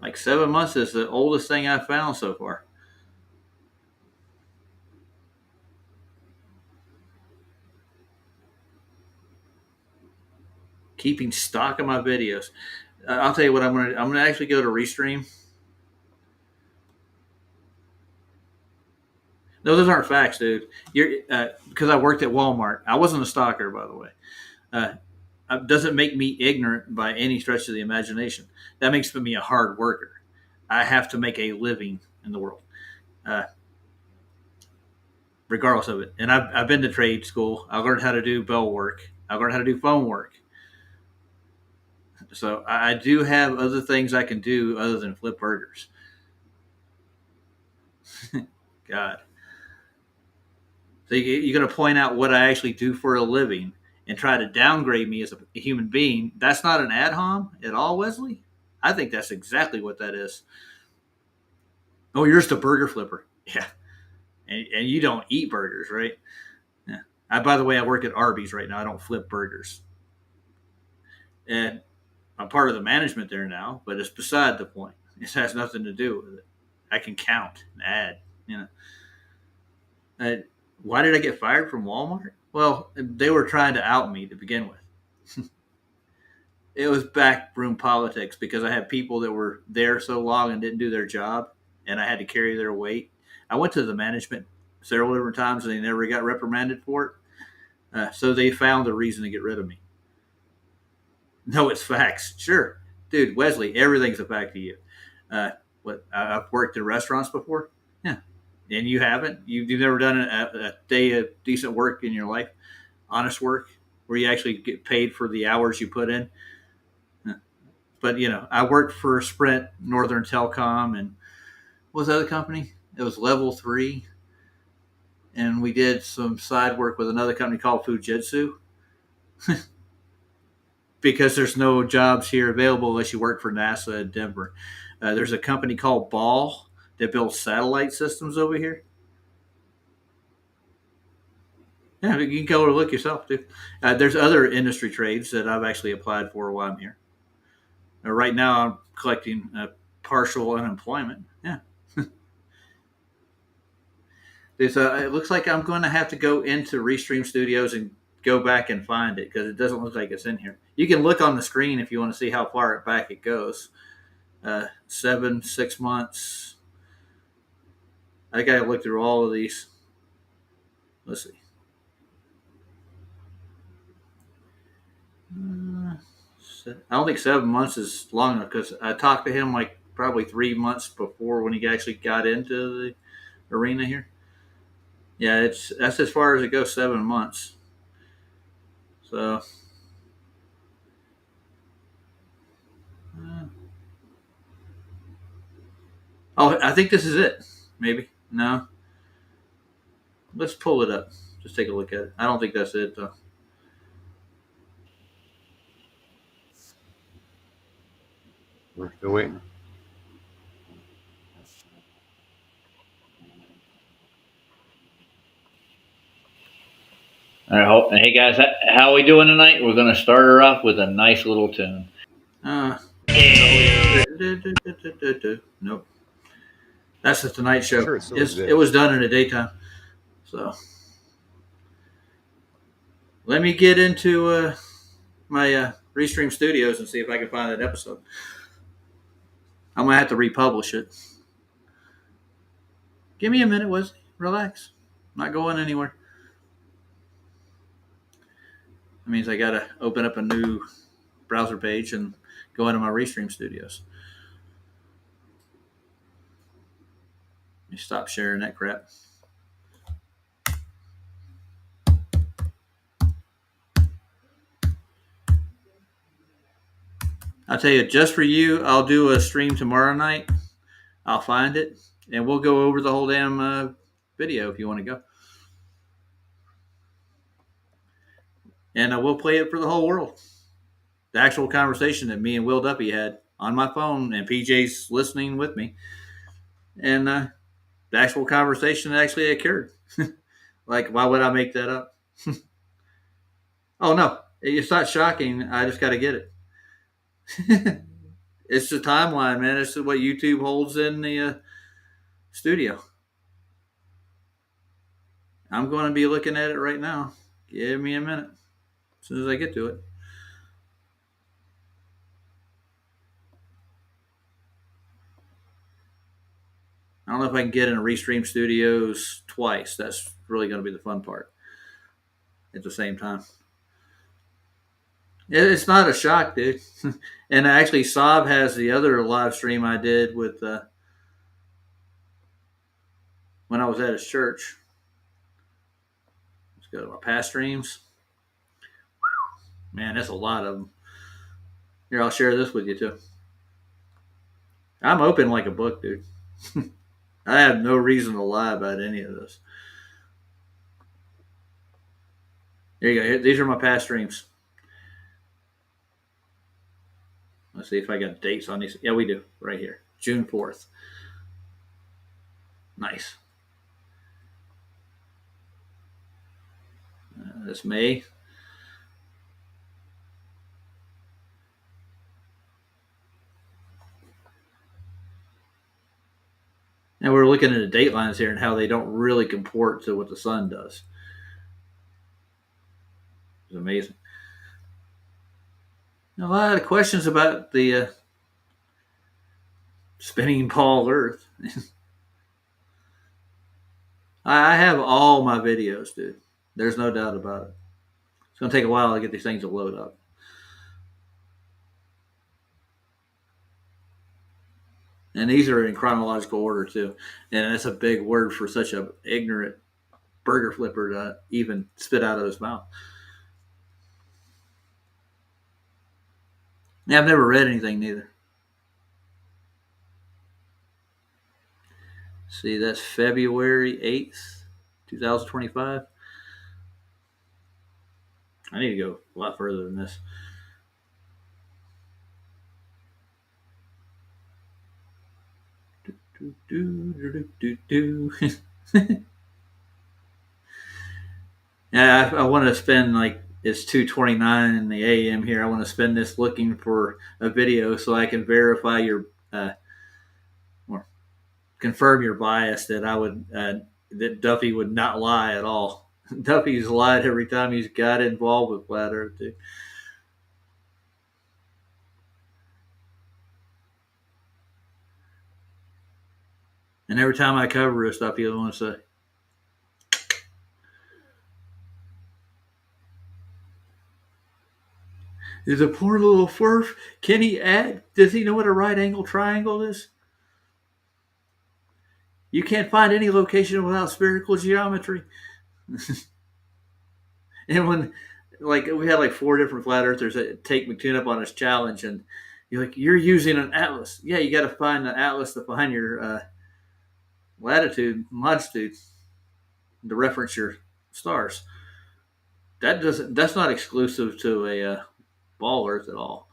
like 7 months is the oldest thing I've found so far. Keeping stock of my videos. I'll tell you what I'm gonna actually go to Restream. No, those aren't facts, dude. You're because I worked at Walmart. I wasn't a stalker, by the way. Doesn't make me ignorant by any stretch of the imagination. That makes me a hard worker. I have to make a living in the world, regardless of it. And I've been to trade school. I learned how to do bell work. I learned how to do phone work. So I do have other things I can do other than flip burgers. God. So you're going to point out what I actually do for a living and try to downgrade me as a human being. That's not an ad hom at all, Wesley. I think that's exactly what that is. Oh, you're just a burger flipper. Yeah. And you don't eat burgers, right? Yeah. By the way, I work at Arby's right now. I don't flip burgers. And I'm part of the management there now, but it's beside the point. It has nothing to do with it. I can count and add, you know. Why did I get fired from Walmart? Well, they were trying to out me to begin with. It was backroom politics because I had people that were there so long and didn't do their job, and I had to carry their weight. I went to the management several different times, and they never got reprimanded for it. So they found a reason to get rid of me. No, it's facts. Sure. Dude, Wesley, everything's a fact to you. I've worked in restaurants before. Yeah. And you haven't? You've never done a day of decent work in your life? Honest work? Where you actually get paid for the hours you put in? Yeah. But, I worked for Sprint, Northern Telecom, and what was the other company? It was Level 3. And we did some side work with another company called Fujitsu. Because there's no jobs here available unless you work for NASA in Denver. There's a company called Ball that builds satellite systems over here. Yeah, you can go look yourself, too. There's other industry trades that I've actually applied for while I'm here. Right now, I'm collecting partial unemployment. Yeah. It looks like I'm going to have to go into Restream Studios and go back and find it because it doesn't look like it's in here. You can look on the screen if you want to see how far back it goes. 6 months. I got to look through all of these. Let's see. I don't think 7 months is long enough because I talked to him like probably 3 months before when he actually got into the arena here. Yeah, that's as far as it goes, 7 months. So, I think this is it. Maybe. No. Let's pull it up. Just take a look at it. I don't think that's it, though. We're still waiting. All right, hey guys, how are we doing tonight? We're going to start her off with a nice little tune. Nope. That's the Tonight Show. Sure, it was done in the daytime. So let me get into my Restream Studios and see if I can find that episode. I'm going to have to republish it. Give me a minute, Wesley. Relax. I'm not going anywhere. means I got to open up a new browser page and go into my Restream Studios. Let me stop sharing that crap. I'll tell you, just for you, I'll do a stream tomorrow night. I'll find it, and we'll go over the whole damn video if you want to go. And we'll play it for the whole world. The actual conversation that me and Will Duffy had on my phone, and PJ's listening with me. And the actual conversation that actually occurred. Like, why would I make that up? Oh, no. It's not shocking. I just got to get it. It's the timeline, man. It's what YouTube holds in the studio. I'm going to be looking at it right now. Give me a minute. As soon as I get to it. I don't know if I can get into Restream Studios twice. That's really going to be the fun part at the same time. It's not a shock, dude. And actually, Saab has the other live stream I did with when I was at his church. Let's go to my past streams. Man, that's a lot of them. Here, I'll share this with you, too. I'm open like a book, dude. I have no reason to lie about any of this. There you go. These are my past streams. Let's see if I got dates on these. Yeah, we do. Right here. June 4th. Nice. That's May. And we're looking at the date lines here and how they don't really comport to what the sun does. It's amazing. A lot of questions about the spinning ball Earth. I have all my videos, dude. There's no doubt about it. It's going to take a while to get these things to load up. And these are in chronological order, too. And that's a big word for such an ignorant burger flipper to even spit out of his mouth. Yeah, I've never read anything neither. See, that's February 8th, 2025. I need to go a lot further than this. Yeah, I want to spend like it's 2:29 in the a.m. here. I want to spend this looking for a video so I can verify your or confirm your bias that I would that Duffy would not lie at all. Duffy's lied every time he's got involved with Flat Earth, dude. And every time I cover this stuff, he'll want to say, "Is a poor little furf? Can he add? Does he know what a right angle triangle is? You can't find any location without spherical geometry." And when, like, we had like 4 different flat earthers that take McTune up on his challenge, and you're like, "You're using an atlas." Yeah, you got to find the atlas to find your latitude, longitude, to reference your stars. That's not exclusive to a ball Earth at all.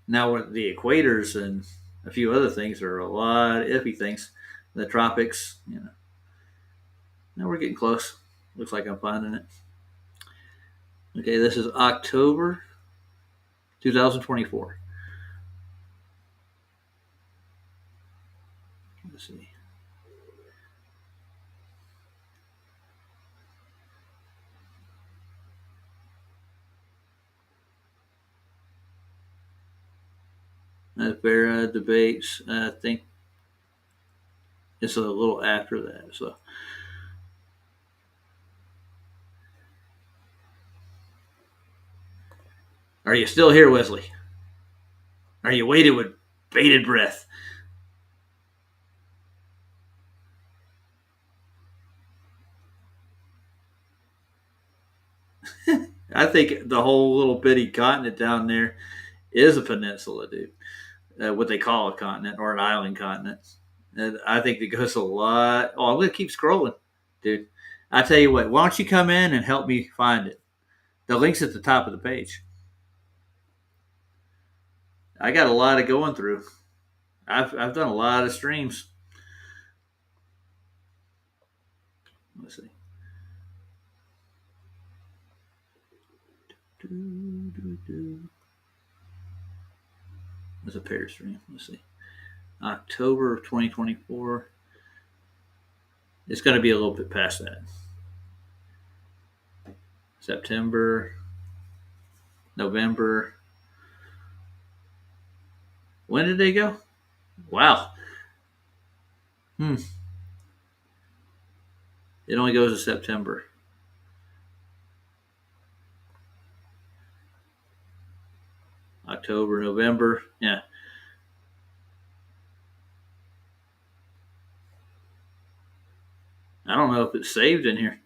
Now the equators and a few other things are a lot of iffy things. The tropics, Now we're getting close. Looks like I'm finding it. Okay, this is October 2024. Let's see. Vera debates, I think. It's a little after that. So, are you still here, Wesley? Are you waiting with bated breath? I think the whole little bitty continent down there is a peninsula, dude. What they call a continent or an island continent. And I think it goes a lot. Oh, I'm going to keep scrolling, dude. I tell you what, why don't you come in and help me find it? The link's at the top of the page. I got a lot of going through. I've done a lot of streams. Let's see. There's a pair stream. Let's see. October of 2024. It's going to be a little bit past that. September, November. When did they go? Wow. It only goes to September. October, November. Yeah. I don't know if it's saved in here.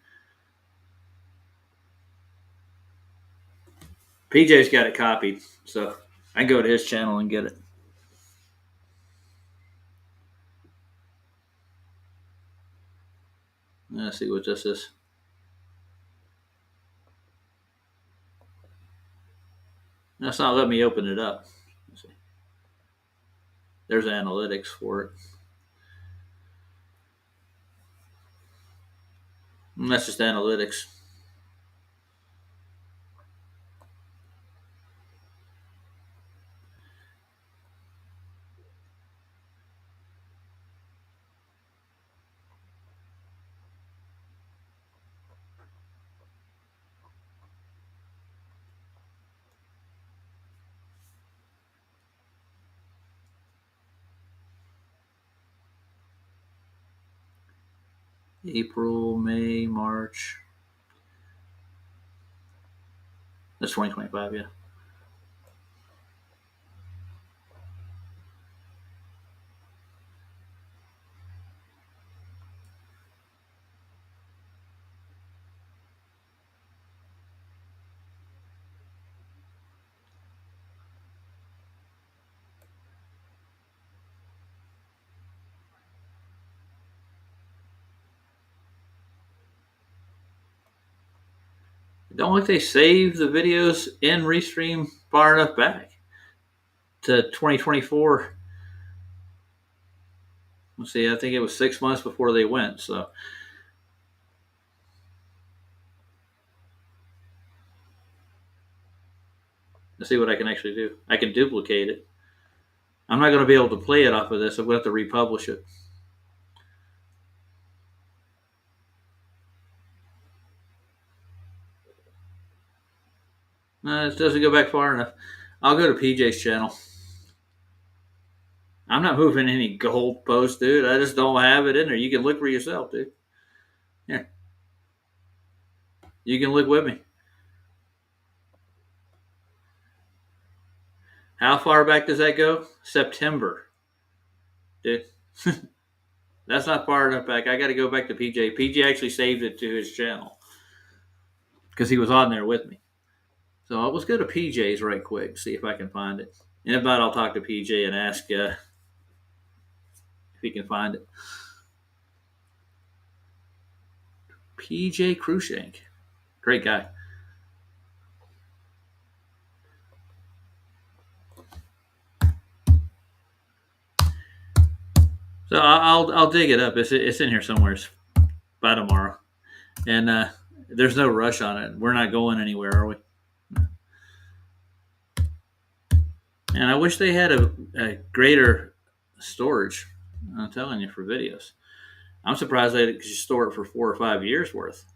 PJ's got it copied, so I can go to his channel and get it. Let's see what this is. That's not letting me open it up. Let's see. There's analytics for it. And that's just analytics. April, May, March. That's 2025, yeah. Don't think they save the videos in Restream far enough back to 2024. Let's see, I think it was 6 months before they went. So let's see what I can actually do. I can duplicate it. I'm not going to be able to play it off of this. I'm going to have to republish it. No, it doesn't go back far enough. I'll go to PJ's channel. I'm not moving any gold posts, dude. I just don't have it in there. You can look for yourself, dude. Here. You can look with me. How far back does that go? September. Dude. That's not far enough back. I got to go back to PJ. PJ actually saved it to his channel because he was on there with me. So let's go to PJ's right quick, see if I can find it. And if not, I'll talk to PJ and ask if he can find it. PJ Cruikshank. Great guy. So I'll dig it up. It's in here somewhere by tomorrow. And there's no rush on it. We're not going anywhere, are we? And I wish they had a greater storage. I'm telling you, for videos. I'm surprised they could store it for 4 or 5 years worth.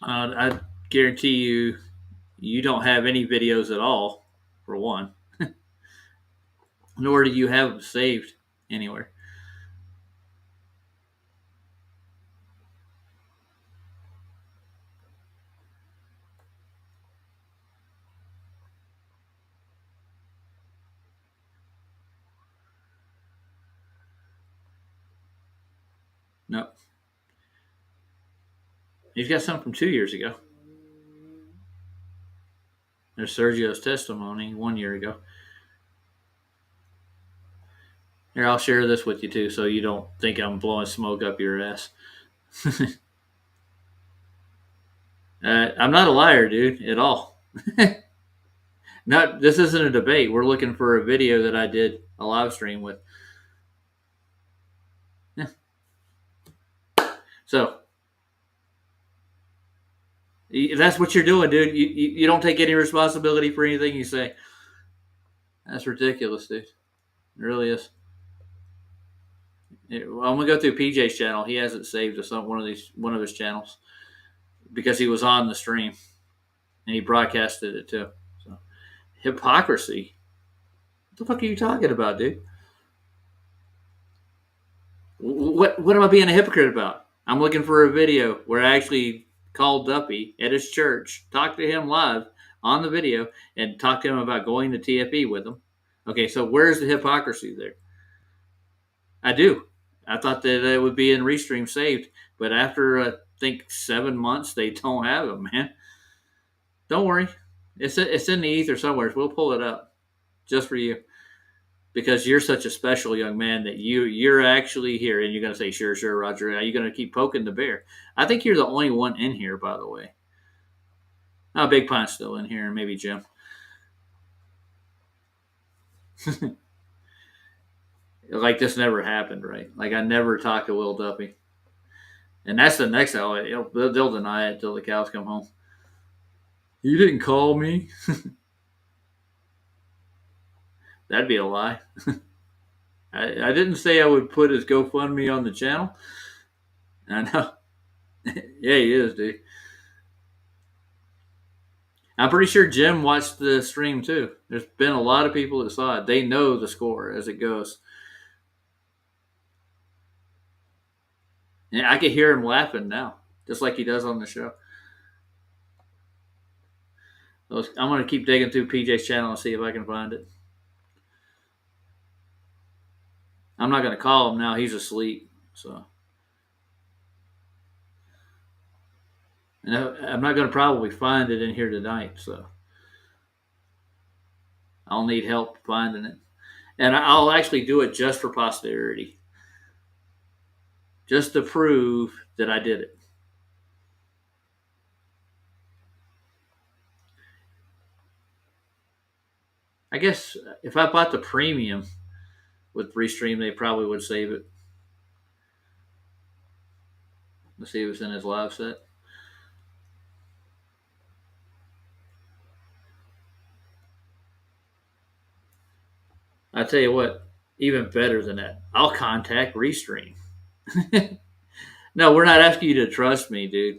I guarantee you You don't have any videos at all, for one. Nor do you have them saved anywhere. No. He's got some from 2 years ago. There's Sergio's testimony 1 year ago. Here, I'll share this with you too, so you don't think I'm blowing smoke up your ass. I'm not a liar, dude, at all. This isn't a debate. We're looking for a video that I did a live stream with. Yeah. So that's what you're doing, dude. You don't take any responsibility for anything you say. That's ridiculous, dude. It really is. I'm gonna go through PJ's channel. He has it saved to one of his channels because he was on the stream and he broadcasted it too. So hypocrisy. What the fuck are you talking about, dude? What am I being a hypocrite about? I'm looking for a video where I actually called Duppy at his church, talked to him live on the video, and talked to him about going to TFE with him. Okay, so where's the hypocrisy there? I do. I thought that it would be in Restream saved, but after I think 7 months, they don't have them, man. Don't worry, it's in the ether somewhere. We'll pull it up just for you because you're such a special young man that you're actually here, and you're gonna say sure, Roger. Are you gonna keep poking the bear? I think you're the only one in here, by the way. Oh, Big Pine's still in here, and maybe Jim. Like this never happened, right? Like I never talked to Will Duffy. And that's the next element. They'll deny it till the cows come home. You didn't call me. That'd be a lie. I didn't say I would put his GoFundMe on the channel. I know. Yeah, he is, dude. I'm pretty sure Jim watched the stream too. There's been a lot of people that saw it. They know the score as it goes. And I could hear him laughing now, just like he does on the show. I'm going to keep digging through PJ's channel and see if I can find it. I'm not going to call him now. He's asleep. So, and I'm not going to probably find it in here tonight. So I'll need help finding it. And I'll actually do it just for posterity. Just to prove that I did it. I guess if I bought the premium with Restream, they probably would save it. Let's see if it's in his live set. I tell you what, even better than that, I'll contact Restream. No, we're not asking you to trust me, dude.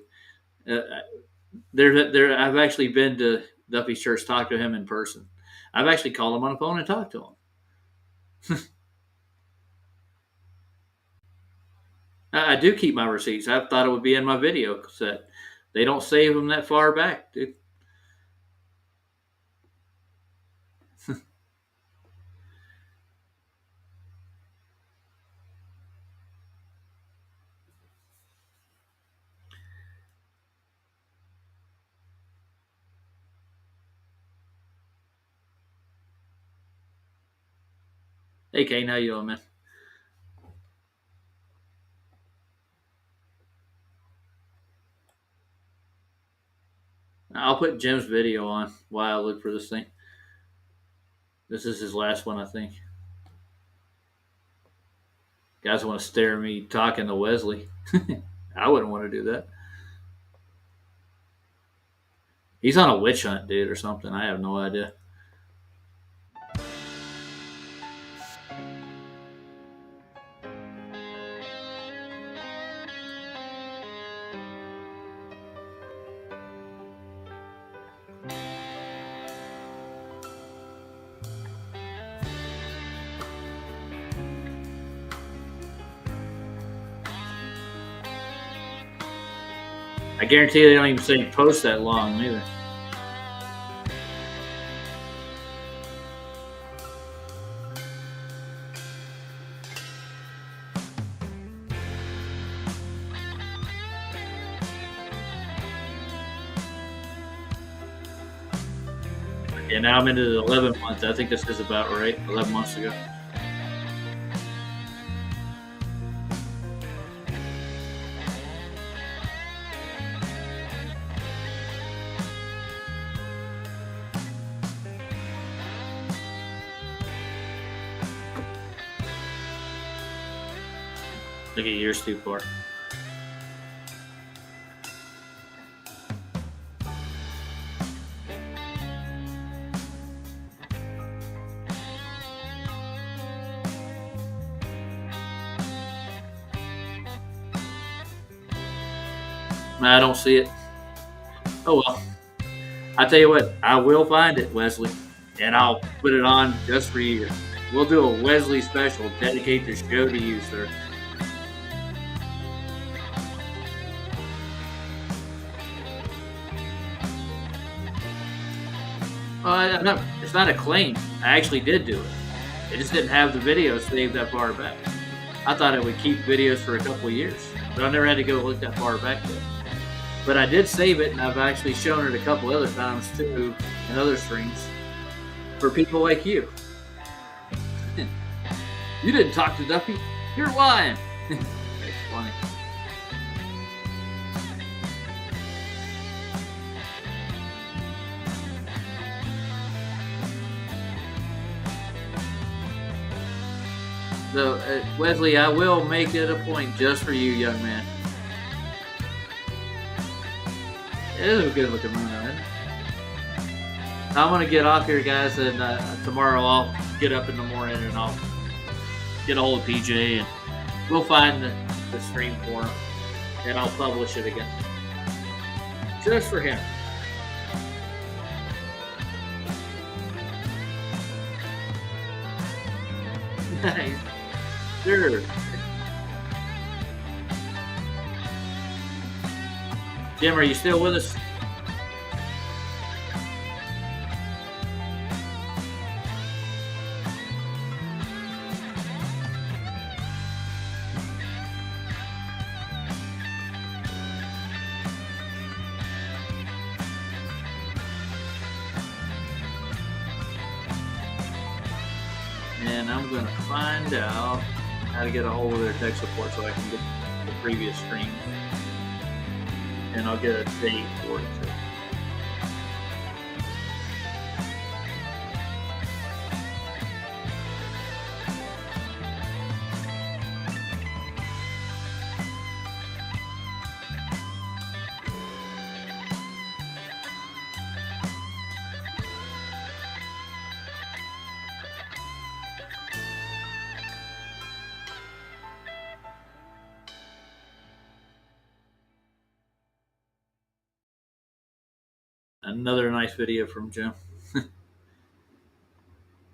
I've actually been to Duffy's church, talked to him in person. I've actually called him on the phone and talked to him. I do keep my receipts. I thought it would be in my video set. They don't save them that far back, dude. Hey, Kane, how you doing, man? I'll put Jim's video on while I look for this thing. This is his last one, I think. Guys want to stare at me talking to Wesley. I wouldn't want to do that. He's on a witch hunt, dude, or something. I have no idea. I guarantee they don't even say post that long either. Yeah, now I'm into the 11 months. I think this is about right. 11 months ago. I think a year's too far. I don't see it. Oh well. I tell you what, I will find it, Wesley, and I'll put it on just for you. We'll do a Wesley special. Dedicate the show to you, sir. It's not a claim. I actually did do it. I just didn't have the video saved that far back. I thought it would keep videos for a couple of years, but I never had to go look that far back yet. But I did save it, and I've actually shown it a couple other times too in other streams for people like you. You didn't talk to Duffy. You're lying. It's funny. So, Wesley, I will make it a point just for you, young man. It is a good looking moon, isn't it? I'm going to get off here, guys, and tomorrow I'll get up in the morning and I'll get a hold of PJ and we'll find the stream for him and I'll publish it again. Just for him. Nice. Sure. Jim, are you still with us? And I'm going to find out how to get a hold of their tech support so I can get the previous stream. And I'll get a date for it too. Another nice video from Jim.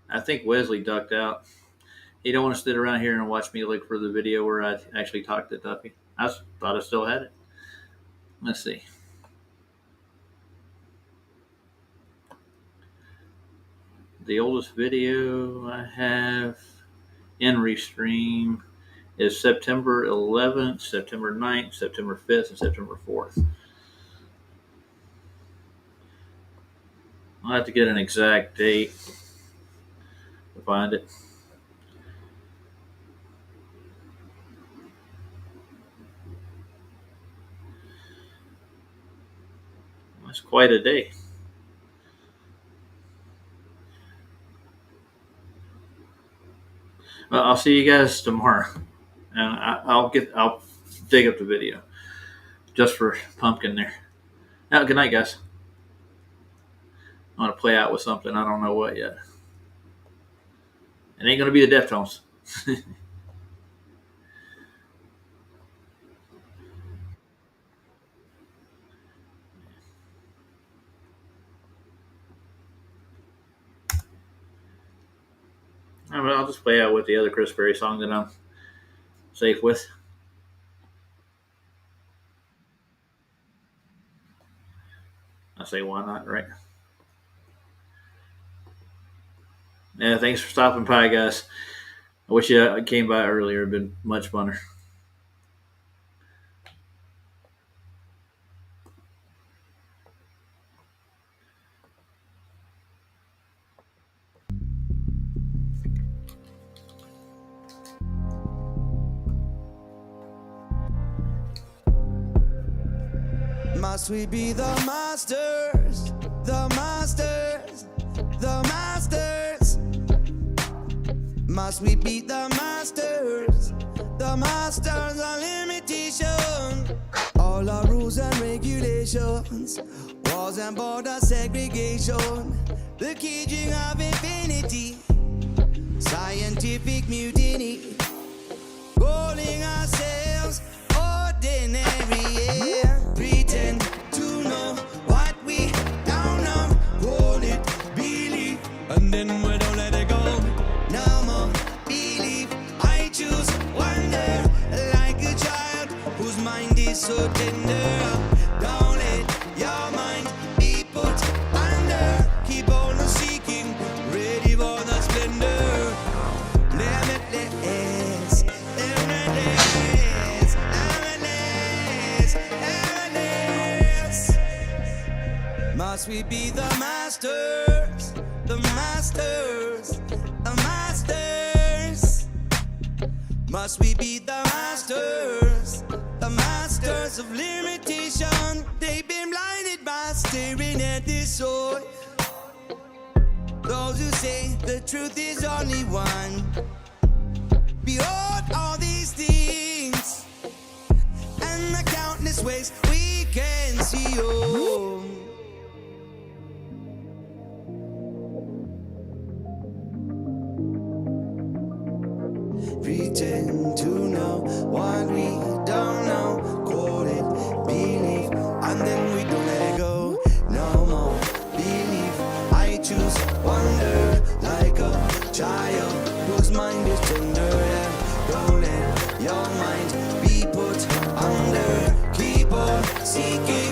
I think Wesley ducked out. He don't want to sit around here and watch me look for the video where I actually talked to Duffy. I thought I still had it. Let's see. The oldest video I have in Restream is September 11th, September 9th, September 5th, and September 4th. I'll have to get an exact date to find it. That's quite a day. Well, I'll see you guys tomorrow, and I'll dig up the video just for Pumpkin there. Now, good night, guys. I'm gonna play out with something. I don't know what yet. It ain't gonna be the Deftones. I'll just play out with the other Chris Berry song that I'm safe with. say why not, right? Yeah, thanks for stopping by, guys. I wish you came by earlier. It'd been much funner. Must we be the masters, the masters, the masters? Must we be the masters of limitation? All our rules and regulations, walls and border segregation, the caging of infinity, scientific mutiny, calling ourselves ordinary, yeah. Pretend to know what we don't know, call it belief, and then we don't let it go. No more belief, I choose wonder, like a child whose mind is so tender. Don't let your mind be put under, keep on seeking, ready for the splendor. Limitless, limitless, limitless, limitless. Must we be the masters, the masters, the masters? Must we be the masters of limitation? They've been blinded by staring at this soul. Those who say the truth is only one. Behold all these things and the countless ways we can see. Oh. Pretend to know what we don't know, call it belief, and then we don't let it go. No more belief, I choose wonder, like a child whose mind is tender. Yeah. Don't let your mind be put under, keep on seeking.